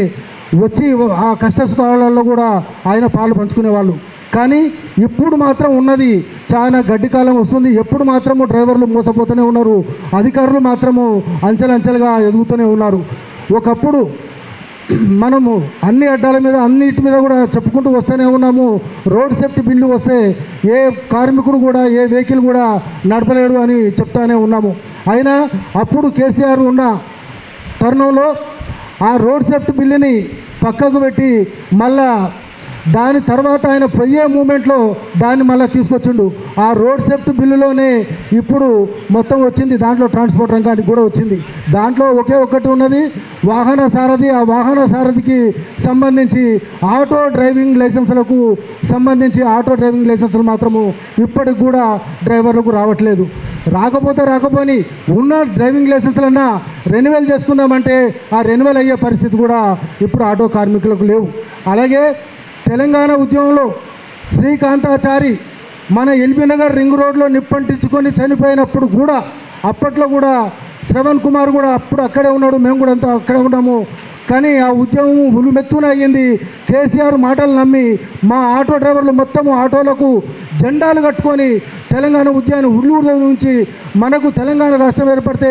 G: వచ్చి ఆ కష్ట సుఖాలలో కూడా ఆయన పాలు పంచుకునేవాళ్ళు. కానీ ఇప్పుడు మాత్రం ఉన్నది చాలా గడ్డి కాలం వస్తుంది. ఎప్పుడు మాత్రము డ్రైవర్లు మోసపోతూనే ఉన్నారు, అధికారులు మాత్రము అంచెలంచెలుగా ఎదుగుతూనే ఉన్నారు. ఒకప్పుడు మనము అన్ని అడ్డాల మీద అన్నిటి మీద కూడా చెప్పుకుంటూ వస్తూనే ఉన్నాము. రోడ్ సేఫ్టీ బిల్లు వస్తే ఏ కార్మికుడు కూడా ఏ వెహికల్ కూడా నడపలేడు అని చెప్తానే ఉన్నాము. అయినా అప్పుడు కేసీఆర్ ఉన్న తరుణంలో ఆ రోడ్ సేఫ్టీ బిల్లుని పక్కకు పెట్టి మళ్ళా దాని తర్వాత ఆయన పోయే మూమెంట్లో దాన్ని మళ్ళీ తీసుకొచ్చిండు. ఆ రోడ్ సేఫ్టీ బిల్లులోనే ఇప్పుడు మొత్తం వచ్చింది, దాంట్లో ట్రాన్స్పోర్ట్ రంగానికి కూడా వచ్చింది. దాంట్లో ఒకే ఒక్కటి ఉన్నది, వాహన సారథి. ఆ వాహన సారథికి సంబంధించి ఆటో డ్రైవింగ్ లైసెన్సులకు సంబంధించి ఆటో డ్రైవింగ్ లైసెన్సులు మాత్రము ఇప్పటికి కూడా డ్రైవర్లకు రావట్లేదు. రాకపోని ఉన్న డ్రైవింగ్ లైసెన్సులన్నా రెన్యువల్ చేసుకుందామంటే ఆ రెన్యువల్ అయ్యే పరిస్థితి కూడా ఇప్పుడు ఆటో కార్మికులకు లేవు. అలాగే తెలంగాణ ఉద్యమంలో శ్రీకాంతాచారి మన ఎల్బీ నగర్ రింగ్ రోడ్లో నిప్పంటించుకొని చనిపోయినప్పుడు కూడా అప్పట్లో కూడా శ్రవణ్ కుమార్ కూడా అప్పుడు అక్కడే ఉన్నాడు, మేము కూడా అంతా అక్కడే ఉన్నాము. కానీ ఆ ఉద్యమం ఉలుమెత్తున అయ్యింది. కేసీఆర్ మాటలు నమ్మి మా ఆటో డ్రైవర్లు మొత్తము ఆటోలకు జెండాలు కట్టుకొని తెలంగాణ ఉద్యానం ఉల్లూరులో నుంచి మనకు తెలంగాణ రాష్ట్రం ఏర్పడితే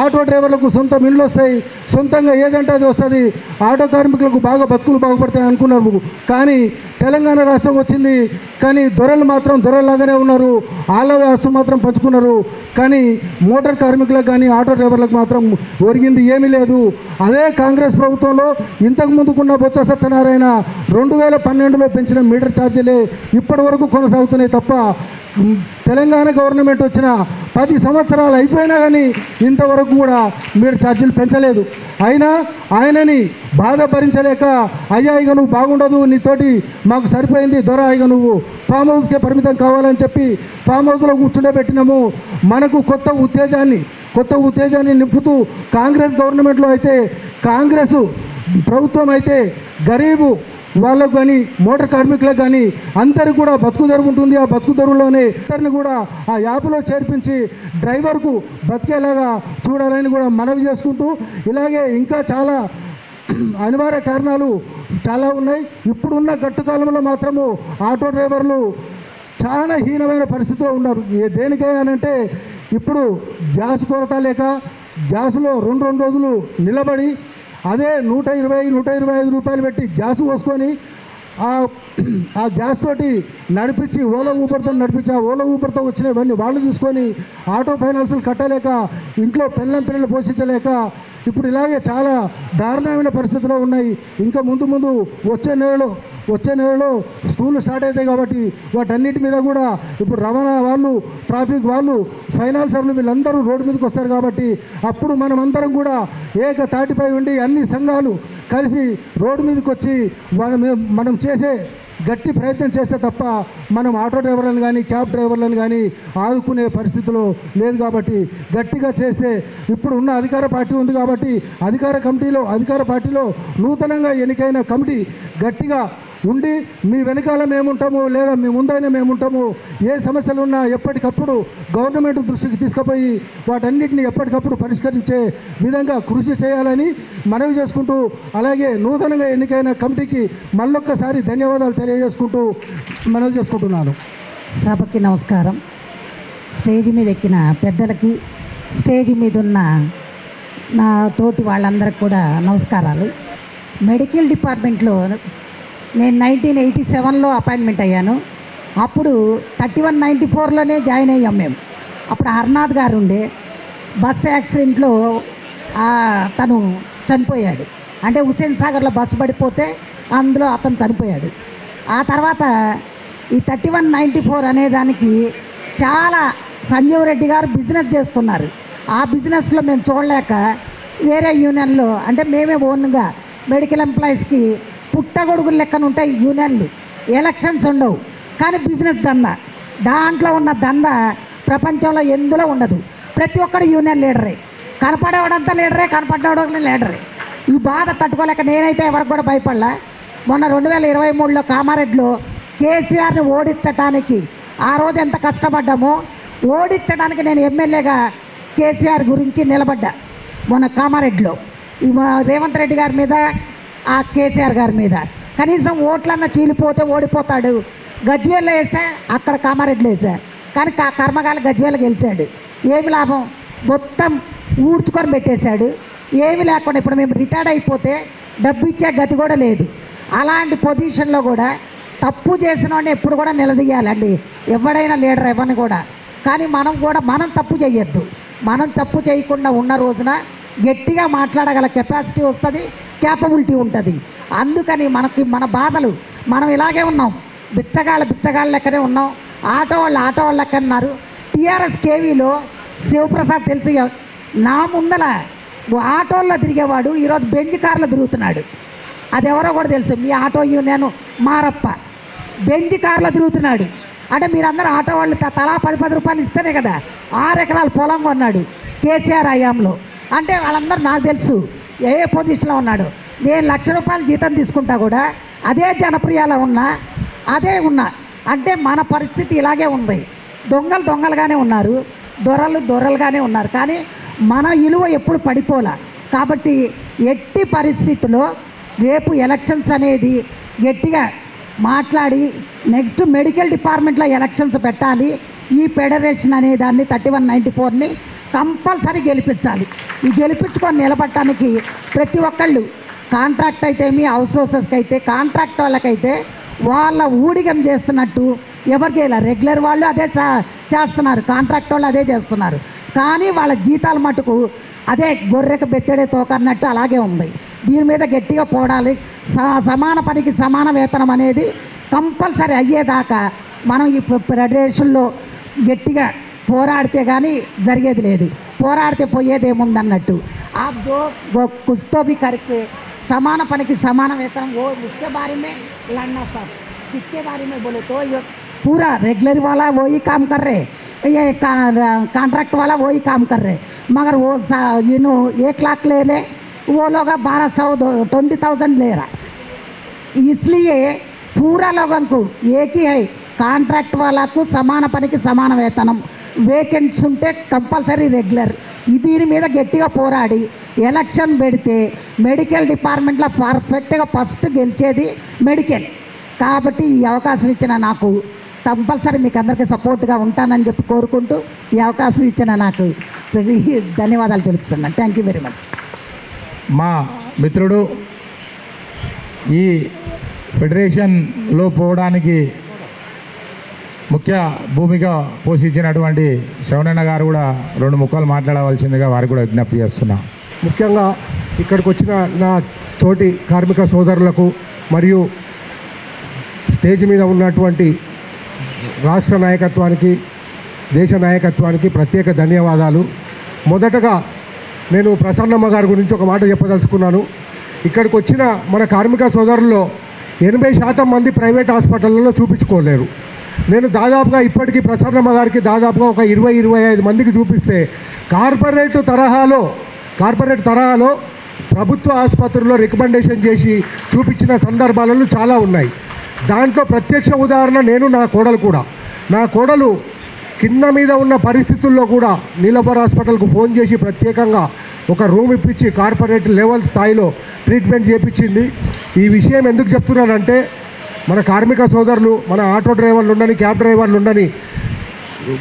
G: ఆటో డ్రైవర్లకు సొంత మిల్లు వస్తాయి, సొంతంగా ఏదంటే అది వస్తుంది, ఆటో కార్మికులకు బాగా బతుకులు బాగుపడతాయి అనుకున్నారు. కానీ తెలంగాణ రాష్ట్రం వచ్చింది, కానీ దొరలు మాత్రం దొరలాగానే ఉన్నారు, ఆళ్ళ ఆస్తులు మాత్రం పంచుకున్నారు. కానీ మోటార్ కార్మికులకు కానీ ఆటో డ్రైవర్లకు మాత్రం ఒరిగింది ఏమీ లేదు. అదే కాంగ్రెస్ ప్రభుత్వంలో ఇంతకు ముందుకున్న బొత్స సత్యనారాయణ 2012లో పెంచిన మీటర్ ఛార్జీలే ఇప్పటి వరకు కొనసాగుతున్నాయి తప్ప తెలంగాణ గవర్నమెంట్ వచ్చిన 10 సంవత్సరాలు అయిపోయినా కానీ ఇంతవరకు కూడా మీరు ఛార్జీలు పెంచలేదు. అయినా ఆయనని బాధ భరించలేక, అయ్యా ఇక నువ్వు బాగుండదు, నీతోటి మాకు సరిపోయింది దొర, ఇక నువ్వు ఫామ్ హౌస్కే పరిమితం కావాలని చెప్పి ఫామ్ హౌస్లో కూర్చుండబెట్టినాము. మనకు కొత్త ఉత్తేజాన్ని నింపుతూ కాంగ్రెస్ గవర్నమెంట్లో అయితే, కాంగ్రెస్ ప్రభుత్వం అయితే గరీబు వాళ్ళకు కానీ మోటార్ కార్మికులకు కానీ అందరికి కూడా బతుకు తెరువు ఉంటుంది. ఆ బతుకు తెరువులోనే ఇద్దరిని కూడా ఆ యాప్లో చేర్పించి డ్రైవర్కు బతికేలాగా చూడాలని కూడా మనవి చేసుకుంటూ, ఇలాగే ఇంకా చాలా అనివార్య కారణాలు చాలా ఉన్నాయి. ఇప్పుడున్న గట్టు కాలంలో మాత్రము ఆటో డ్రైవర్లు చాలా హీనమైన పరిస్థితిలో ఉన్నారు. దేనికైనానంటే ఇప్పుడు గ్యాస్ కొరత లేక గ్యాస్లో రెండు రోజులు నిలబడి అదే 120-125 రూపాయలు పెట్టి గ్యాస్ పోసుకొని ఆ గ్యాస్ తోటి నడిపించి ఓలా ఊబర్తో నడిపించి ఆ ఓలా ఊబర్తో వచ్చినవన్నీ వాళ్ళు తీసుకొని ఆటో ఫైనాన్సులు కట్టలేక ఇంట్లో పిల్లలు పోషించలేక ఇప్పుడు ఇలాగే చాలా దారుణమైన పరిస్థితుల్లో ఉన్నాయి. ఇంకా ముందు వచ్చే నెలలో స్కూళ్ళు స్టార్ట్ అవుతాయి కాబట్టి వాటన్నిటి మీద కూడా ఇప్పుడు రవాణా వాళ్ళు, ట్రాఫిక్ వాళ్ళు, ఫైనాన్సర్లు వీళ్ళందరూ రోడ్డు మీదకి వస్తారు కాబట్టి అప్పుడు మనమందరం కూడా ఏకతాటిపై ఉండి అన్ని సంఘాలు కలిసి రోడ్డు మీదకి వచ్చి మనం చేసే గట్టి ప్రయత్నం చేస్తే తప్ప మనం ఆటో డ్రైవర్లను కానీ క్యాబ్ డ్రైవర్లను కానీ ఆదుకునే పరిస్థితిలో లేదు. కాబట్టి గట్టిగా చేస్తే ఇప్పుడు ఉన్న అధికార పార్టీ ఉంది కాబట్టి అధికార పార్టీలో నూతనంగా ఎన్నికైన కమిటీ గట్టిగా ఉండి మీ వెనకాల మేముంటాము లేదా మీ ముందైనా మేముంటాము, ఏ సమస్యలు ఉన్నా ఎప్పటికప్పుడు గవర్నమెంట్ దృష్టికి తీసుకుపోయి వాటన్నిటిని ఎప్పటికప్పుడు పరిష్కరించే విధంగా కృషి చేయాలని మనవి చేసుకుంటూ, అలాగే నూతనంగా ఎన్నికైన కమిటీకి మళ్ళొక్కసారి ధన్యవాదాలు తెలియజేసుకుంటూ మనవి చేసుకుంటున్నాను.
H: సభకి నమస్కారం. స్టేజ్ మీద ఎక్కిన పెద్దలకి, స్టేజ్ మీద ఉన్న నా తోటి వాళ్ళందరికీ కూడా నమస్కారాలు. మెడికల్ డిపార్ట్మెంట్లో నేను 1987లో అపాయింట్మెంట్ అయ్యాను. అప్పుడు 3194లోనే జాయిన్ అయ్యాం మేము. అప్పుడు హర్నాథ్ గారు ఉండే బస్సు యాక్సిడెంట్లో తను చనిపోయాడు. అంటే హుస్సేన్ సాగర్లో బస్సు పడిపోతే అందులో అతను చనిపోయాడు. ఆ తర్వాత ఈ 3194 అనే దానికి చాలా సంజీవ్ రెడ్డి గారు బిజినెస్ చేసుకున్నారు. ఆ బిజినెస్లో మేము చూడలేక వేరే యూనియన్లో, అంటే మేమే ఓన్గా మెడికల్ ఎంప్లాయీస్కి పుట్టగొడుగులు లెక్కన ఉంటాయి యూనియన్లు. ఎలక్షన్స్ ఉండవు కానీ బిజినెస్ దందా, దాంట్లో ఉన్న దందా ప్రపంచంలో ఎందులో ఉండదు. ప్రతి ఒక్కడు యూనియన్ లీడరే, కనపడేవాడంతా లీడరే, కనపడేవాడు లీడరే. ఈ బాధ తట్టుకోలేక నేనైతే ఎవరికి కూడా భయపడలా. మొన్న 2023లో కామారెడ్డిలో కేసీఆర్ని ఓడించడానికి ఆ రోజు ఎంత కష్టపడ్డామో, ఓడించడానికి నేను ఎమ్మెల్యేగా కేసీఆర్ గురించి నిలబడ్డా. మొన్న కామారెడ్డిలో రేవంత్ రెడ్డి గారి మీద, ఆ కేసీఆర్ గారి మీద కనీసం ఓట్లన్నా చీలిపోతే ఓడిపోతాడు. గజ్వేల్లో వేసా, అక్కడ కామారెడ్డిలో వేసా, కానీ కర్మగాలి గజ్వేల్ గెలిచాడు. ఏమి లాభం? మొత్తం ఊడ్చుకొని పెట్టేశాడు. ఏమి లేకుండా ఇప్పుడు మేము రిటైర్డ్ అయిపోతే డబ్బు ఇచ్చే గతి కూడా లేదు. అలాంటి పొజిషన్లో కూడా తప్పు చేసిన వాడిని ఎప్పుడు కూడా నిలదీయాలండి, ఎవడైనా లీడర్ ఎవరిని కూడా. కానీ మనం తప్పు చేయొద్దు. మనం తప్పు చేయకుండా ఉన్న రోజున గట్టిగా మాట్లాడగల కెపాసిటీ వస్తుంది, క్యాపబిలిటీ ఉంటుంది. అందుకని మన బాధలు, మనం ఇలాగే ఉన్నాం, బిచ్చగాళ్ళ లెక్కనే ఉన్నాం. ఆటో వాళ్ళు లెక్క అన్నారు. టీఆర్ఎస్ కేవీలో శివప్రసాద్ తెలిసి నా ముందల ఆటోల్లో తిరిగేవాడు ఈరోజు బెంజ్ కార్లో తిరుగుతున్నాడు. అది ఎవరో కూడా తెలుసు, మీ ఆటో యూనియన్ మారప్ప బెంజ్ కార్లో తిరుగుతున్నాడు. అంటే మీరందరూ ఆటో వాళ్ళు తలా 10 రూపాయలు ఇస్తేనే కదా 6 ఎకరాల పొలం కొన్నాడు కేసీఆర్ హయాంలో. అంటే వాళ్ళందరూ నాకు తెలుసు ఏ పొజిషన్లో ఉన్నాడు. నేను ₹1,00,000 జీతం తీసుకుంటా కూడా అదే జనప్రియాలో ఉన్నా. అంటే మన పరిస్థితి ఇలాగే ఉంది. దొంగలుగానే ఉన్నారు, దొరలుగానే ఉన్నారు. కానీ మన విలువ ఎప్పుడు పడిపోలా. కాబట్టి ఎట్టి పరిస్థితిలో రేపు ఎలక్షన్స్ అనేది గట్టిగా మాట్లాడి నెక్స్ట్ మెడికల్ డిపార్ట్మెంట్లో ఎలక్షన్స్ పెట్టాలి. ఈ ఫెడరేషన్ అనే దాన్ని 3194ని కంపల్సరీ గెలిపించాలి. ఈ గెలిపించుకొని నిలబడటానికి ప్రతి ఒక్కళ్ళు, కాంట్రాక్ట్ అయితేమి, హౌస్ సోర్సెస్కి అయితే, కాంట్రాక్ట్ వాళ్ళకైతే వాళ్ళ ఊడిగం చేస్తున్నట్టు ఎవరు చేయలేరు. రెగ్యులర్ వాళ్ళు అదే చేస్తున్నారు, కాంట్రాక్ట్ వాళ్ళు అదే చేస్తున్నారు. కానీ వాళ్ళ జీతాలు మటుకు అదే గొర్రెకు బెత్తడే తోకన్నట్టు అలాగే ఉంది. దీని మీద గట్టిగా పోరాడాలి. సమాన పనికి సమాన వేతనం అనేది కంపల్సరీ అయ్యేదాకా మనం ఈ ఫెడరేషన్లో గట్టిగా పోరాడితే కానీ జరిగేది లేదు. పోరాడితే పోయేది ఏముందన్నట్టు. ఆ कुछ तो भी करके समान पन की समान वेतन वो उसके बारे में लड़ना सर. किसके बारे में बोले तो ये पूरा रेगुलर वाला वही काम कर रहे, ये कॉन्ट्रैक्ट वाला वही काम कर रहे. मगर वो 1 लाख ले वो लोग 1200-20,000 ले रहा. इसलिए पूरा लोगों को एक ही है, కాంట్రాక్ట్ వాళ్ళకు సమాన పనికి సమాన వేతనం, వేకెన్సీ ఉంటే కంపల్సరీ రెగ్యులర్. దీని మీద గట్టిగా పోరాడి ఎలక్షన్ పెడితే మెడికల్ డిపార్ట్మెంట్లో పర్ఫెక్ట్గా ఫస్ట్ గెలిచేది మెడికల్. కాబట్టి ఈ అవకాశం ఇచ్చిన నాకు కంపల్సరీ మీకు అందరికీ సపోర్ట్గా ఉంటానని చెప్పి కోరుకుంటూ ఈ అవకాశం ఇచ్చిన నాకు ధన్యవాదాలు తెలుపుతున్నాను. Thank you very much.
A: మా మిత్రుడు ఈ ఫెడరేషన్లో పోవడానికి ముఖ్య భూమిక పోషించినటువంటి శ్రవణన్న గారు కూడా 2 ముక్కలు మాట్లాడవలసిందిగా వారికి కూడా విజ్ఞప్తి చేస్తున్నా.
D: ముఖ్యంగా ఇక్కడికి వచ్చిన నా తోటి కార్మిక సోదరులకు మరియు స్టేజ్ మీద ఉన్నటువంటి రాష్ట్ర నాయకత్వానికి, దేశ నాయకత్వానికి ప్రత్యేక ధన్యవాదాలు. మొదటగా నేను ప్రసన్నమ్మ గారి గురించి ఒక మాట చెప్పదలుచుకున్నాను. ఇక్కడికి వచ్చిన మన కార్మిక సోదరుల్లో 80% మంది ప్రైవేట్ హాస్పిటళ్ళలో చూపించుకోలేరు. నేను దాదాపుగా ఇప్పటికీ ప్రసన్నమ్మ గారికి దాదాపుగా ఒక 20-25 మందికి చూపిస్తే కార్పొరేట్ తరహాలో ప్రభుత్వ ఆసుపత్రుల్లో రికమెండేషన్ చేసి చూపించిన సందర్భాలలో చాలా ఉన్నాయి. దాంట్లో ప్రత్యక్ష ఉదాహరణ నేను, నా కోడలు కింద మీద ఉన్న పరిస్థితుల్లో కూడా నీలపర్ హాస్పిటల్కు ఫోన్ చేసి ప్రత్యేకంగా ఒక రూమ్ ఇప్పించి కార్పొరేట్ లెవెల్ స్థాయిలో ట్రీట్మెంట్ చేయించింది. ఈ విషయం ఎందుకు చెప్తున్నానంటే మన కార్మిక సోదరులు, మన ఆటో డ్రైవర్లు ఉండని, క్యాబ్ డ్రైవర్లు ఉండని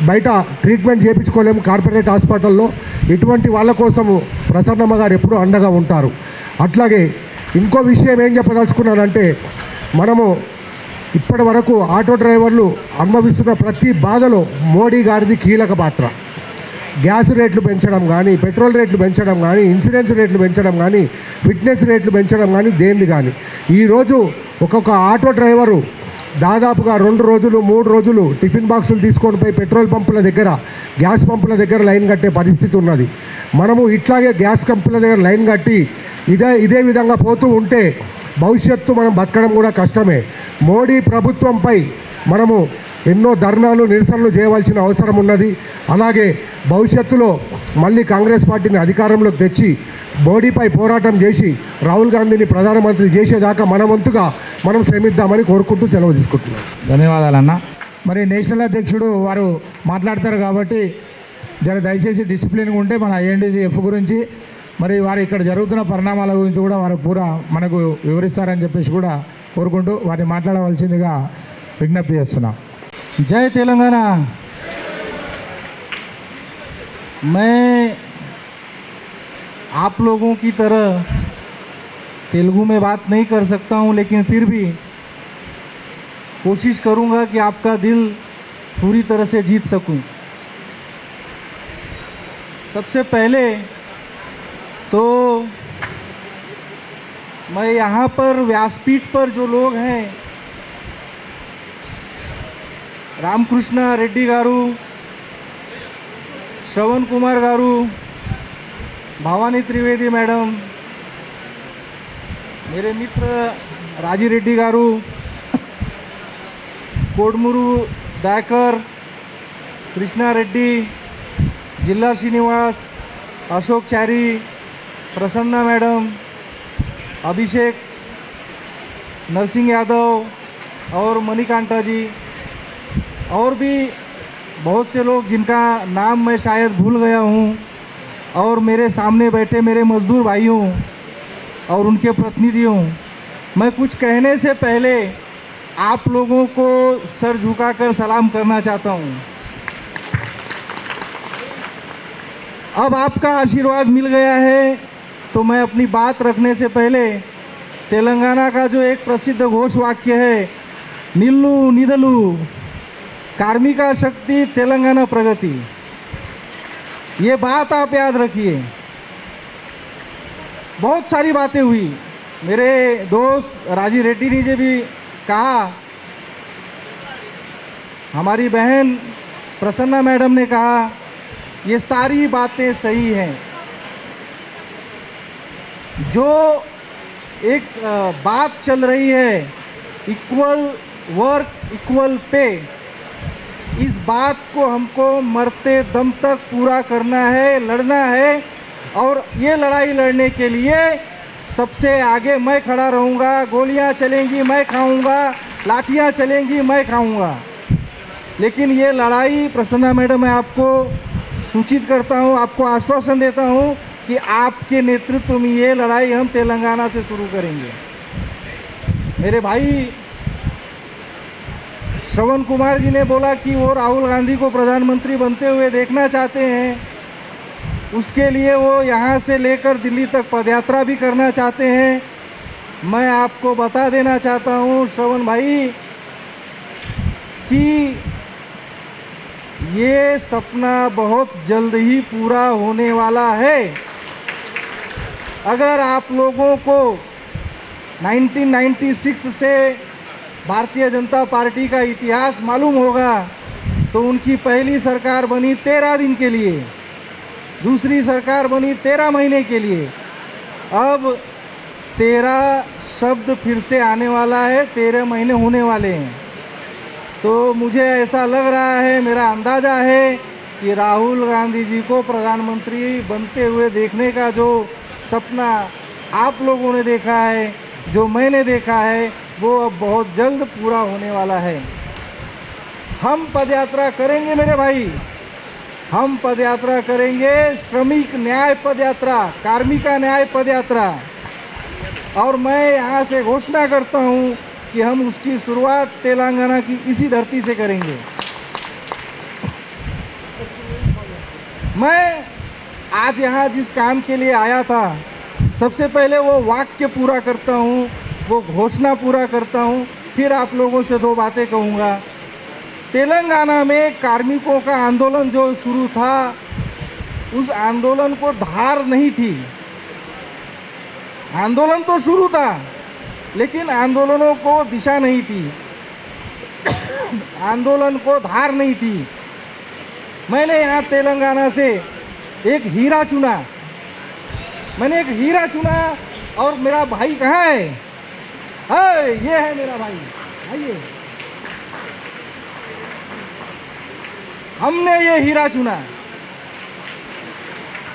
D: బయట ట్రీట్మెంట్ చేయించుకోలేము కార్పొరేట్ హాస్పిటల్లో. ఇటువంటి వాళ్ళ కోసము ప్రసన్నమ్మ గారు ఎప్పుడూ అండగా ఉంటారు. అట్లాగే ఇంకో విషయం ఏం చెప్పదలుచుకున్నానంటే, మనము ఇప్పటి వరకు ఆటో డ్రైవర్లు అనుభవిస్తున్న ప్రతి బాధలో మోడీ గారిది కీలక పాత్ర. గ్యాస్ రేట్లు పెంచడం కానీ, పెట్రోల్ రేట్లు పెంచడం కానీ, ఇన్సూరెన్స్ రేట్లు పెంచడం కానీ, ఫిట్నెస్ రేట్లు పెంచడం కానీ, దేనిది కానీ ఈరోజు ఒక్కొక్క ఆటో డ్రైవరు దాదాపుగా 2 రోజులు 3 రోజులు టిఫిన్ బాక్సులు తీసుకొని పోయి పెట్రోల్ పంపుల దగ్గర, గ్యాస్ పంపుల దగ్గర లైన్ కట్టే పరిస్థితి ఉన్నది. మనము ఇట్లాగే గ్యాస్ పంపుల దగ్గర లైన్ కట్టి ఇదే విధంగా పోతూ ఉంటే భవిష్యత్తు మనం బతకడం కూడా కష్టమే. మోడీ ప్రభుత్వంపై మనము ఎన్నో ధర్నాలు, నిరసనలు చేయవలసిన అవసరం ఉన్నది. అలాగే భవిష్యత్తులో మళ్ళీ కాంగ్రెస్ పార్టీని అధికారంలోకి తెచ్చి మోడీపై పోరాటం చేసి రాహుల్ గాంధీని ప్రధానమంత్రి చేసేదాకా మన వంతుగా మనం శ్రమిద్దామని కోరుకుంటూ సెలవు తీసుకుంటున్నాం.
A: ధన్యవాదాలన్న. మరి నేషనల్ అధ్యక్షుడు వారు మాట్లాడతారు కాబట్టి దయచేసి డిసిప్లిన్గా ఉంటే మన ఐఎన్టీసీఎఫ్ గురించి, మరి వారు ఇక్కడ జరుగుతున్న పరిణామాల గురించి కూడా వారు పూరా మనకు వివరిస్తారని చెప్పేసి కూడా కోరుకుంటూ వారిని మాట్లాడవలసిందిగా విజ్ఞప్తి చేస్తున్నాం.
G: जय तेलंगाना। मैं आप लोगों की तरह तेलुगु में बात नहीं कर सकता हूं, लेकिन फिर भी कोशिश करूंगा कि आपका दिल पूरी तरह से जीत सकूं। सबसे पहले तो मैं यहाँ पर व्यासपीठ पर जो लोग हैं, रामकृष्ण रेड्डी गारू, श्रवण कुमार गारू, भवानी त्रिवेदी मैडम, मेरे मित्र राजी रेड्डी गारू, कोडमुरु दयाकर, कृष्णा रेड्डी, जिल्ला श्रीनिवास, अशोक चारी, प्रसन्ना मैडम, अभिषेक, नरसिंह यादव और मणिकांता जी, और भी बहुत से लोग जिनका नाम मैं शायद भूल गया हूँ, और मेरे सामने बैठे मेरे मजदूर भाइयों और उनके प्रतिनिधियों, मैं कुछ कहने से पहले आप लोगों को सर झुकाकर सलाम करना चाहता हूँ। अब आपका आशीर्वाद मिल गया है तो मैं अपनी बात रखने से पहले तेलंगाना का जो एक प्रसिद्ध घोष वाक्य है, निल्लू निदलू कार्मिका शक्ति तेलंगाना प्रगति, ये बात आप याद रखिए। बहुत सारी बातें हुई, मेरे दोस्त राजी रेड्डी जी भी कहा, हमारी बहन प्रसन्ना मैडम ने कहा, ये सारी बातें सही हैं। जो एक बात चल रही है, इक्वल वर्क इक्वल पे, इस बात को हमको मरते दम तक पूरा करना है, लड़ना है। और ये लड़ाई लड़ने के लिए सबसे आगे मैं खड़ा रहूँगा। गोलियां चलेंगी मैं खाऊँगा, लाठियां चलेंगी मैं खाऊँगा, लेकिन ये लड़ाई प्रसन्ना मैडम मैं आपको सूचित करता हूँ, आपको आश्वासन देता हूँ कि आपके नेतृत्व में ये लड़ाई हम तेलंगाना से शुरू करेंगे। मेरे भाई श्रवण कुमार जी ने बोला कि वो राहुल गांधी को प्रधानमंत्री बनते हुए देखना चाहते हैं, उसके लिए वो यहाँ से लेकर दिल्ली तक पदयात्रा भी करना चाहते हैं। मैं आपको बता देना चाहता हूँ श्रवण भाई कि ये सपना बहुत जल्द ही पूरा होने वाला है। अगर आप लोगों को 1996 से भारतीय जनता पार्टी का इतिहास मालूम होगा तो उनकी पहली सरकार बनी 13 दिन के लिए, दूसरी सरकार बनी 13 महीने के लिए, अब 13 शब्द फिर से आने वाला है, 13 महीने होने वाले हैं। तो मुझे ऐसा लग रहा है, मेरा अंदाज़ा है कि राहुल गांधी जी को प्रधानमंत्री बनते हुए देखने का जो सपना आप लोगों ने देखा है, जो मैंने देखा है, वो अब बहुत जल्द पूरा होने वाला है। हम पदयात्रा करेंगे मेरे भाई, हम पदयात्रा करेंगे, श्रमिक न्याय पदयात्रा, कार्मिका न्याय पदयात्रा, और मैं यहाँ से घोषणा करता हूँ कि हम उसकी शुरुआत तेलंगाना की इसी धरती से करेंगे। मैं आज यहाँ जिस काम के लिए आया था, सबसे पहले वो वाक्य पूरा करता हूँ, वो घोषणा पूरा करता हूँ, फिर आप लोगों से दो बातें कहूँगा। तेलंगाना में कार्मिकों का आंदोलन जो शुरू था, उस आंदोलन को धार नहीं थी। आंदोलन तो शुरू था, लेकिन आंदोलनों को दिशा नहीं थी, आंदोलन को धार नहीं थी। मैंने यहाँ तेलंगाना से एक हीरा चुना, मैंने एक हीरा चुना, और मेरा भाई कहाँ है? ये है मेरा भाई, आइए। हमने ये हीरा चुना।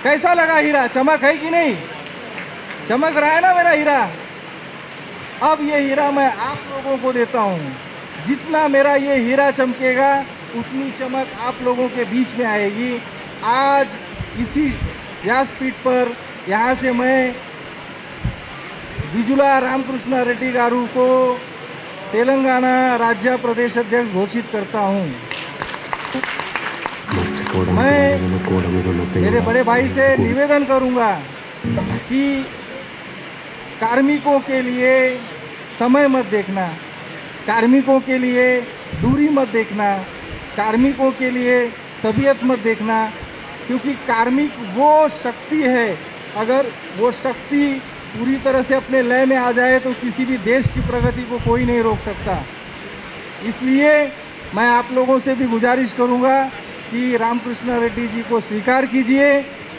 G: कैसा लगा हीरा? चमक है कि नहीं? चमक रहा है ना मेरा हीरा? अब ये हीरा मैं आप लोगों को देता हूँ। जितना मेरा ये हीरा चमकेगा, उतनी चमक आप लोगों के बीच में आएगी। आज इसी व्यासपीठ पर यहाँ से मैं विजुला रामकृष्ण रेड्डी गारू को तेलंगाना राज्य प्रदेश अध्यक्ष घोषित करता हूँ। मैं मेरे बड़े भाई से निवेदन करूँगा कि कार्मिकों के लिए समय मत देखना, कार्मिकों के लिए दूरी मत देखना, कार्मिकों के लिए तबीयत मत देखना, क्योंकि कार्मिक वो शक्ति है, अगर वो शक्ति पूरी तरह से अपने लय में आ जाए तो किसी भी देश की प्रगति को कोई नहीं रोक सकता। इसलिए मैं आप लोगों से भी गुजारिश करूंगा कि रामकृष्ण रेड्डी जी को स्वीकार कीजिए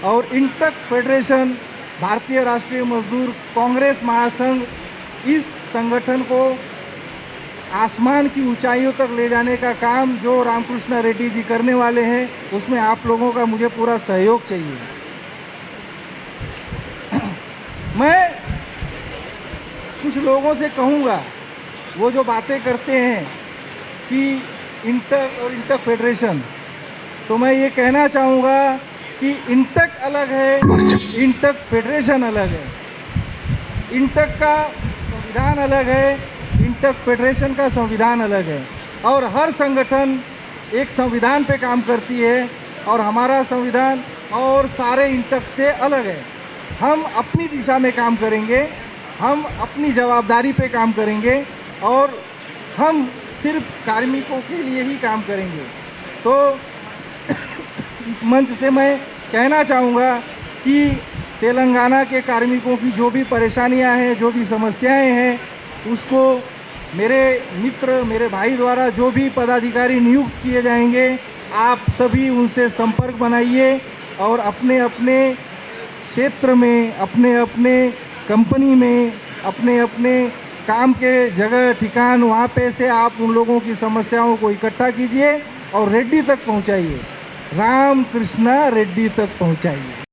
G: और इंटक फेडरेशन, भारतीय राष्ट्रीय मजदूर कांग्रेस महासंघ, इस संगठन को आसमान की ऊंचाइयों तक ले जाने का काम जो रामकृष्ण रेड्डी जी करने वाले हैं, उसमें आप लोगों का मुझे पूरा सहयोग चाहिए। मैं कुछ लोगों से कहूँगा, वो जो बातें करते हैं कि इंटर और इंटक फेडरेशन, तो मैं ये कहना चाहूँगा कि इंटक अलग है, इंटक फेडरेशन अलग है। इंटक का संविधान अलग है, इंटक फेडरेशन का संविधान अलग है, और हर संगठन एक संविधान पे काम करती है, और हमारा संविधान और सारे इंटक से अलग है। हम अपनी दिशा में काम करेंगे, हम अपनी जवाबदारी पे काम करेंगे, और हम सिर्फ कार्मिकों के लिए ही काम करेंगे। तो इस मंच से मैं कहना चाहूँगा कि तेलंगाना के कार्मिकों की जो भी परेशानियां हैं, जो भी समस्याएं हैं, उसको मेरे मित्र, मेरे भाई द्वारा जो भी पदाधिकारी नियुक्त किए जाएंगे, आप सभी उनसे संपर्क बनाइए और अपने अपने क्षेत्र में, अपने अपने कंपनी में, अपने अपने काम के जगह ठिकान, वहाँ पे से आप उन लोगों की समस्याओं को इकट्ठा कीजिए और रेड्डी तक पहुँचाइए, रामकृष्ण रेड्डी तक पहुँचाइए।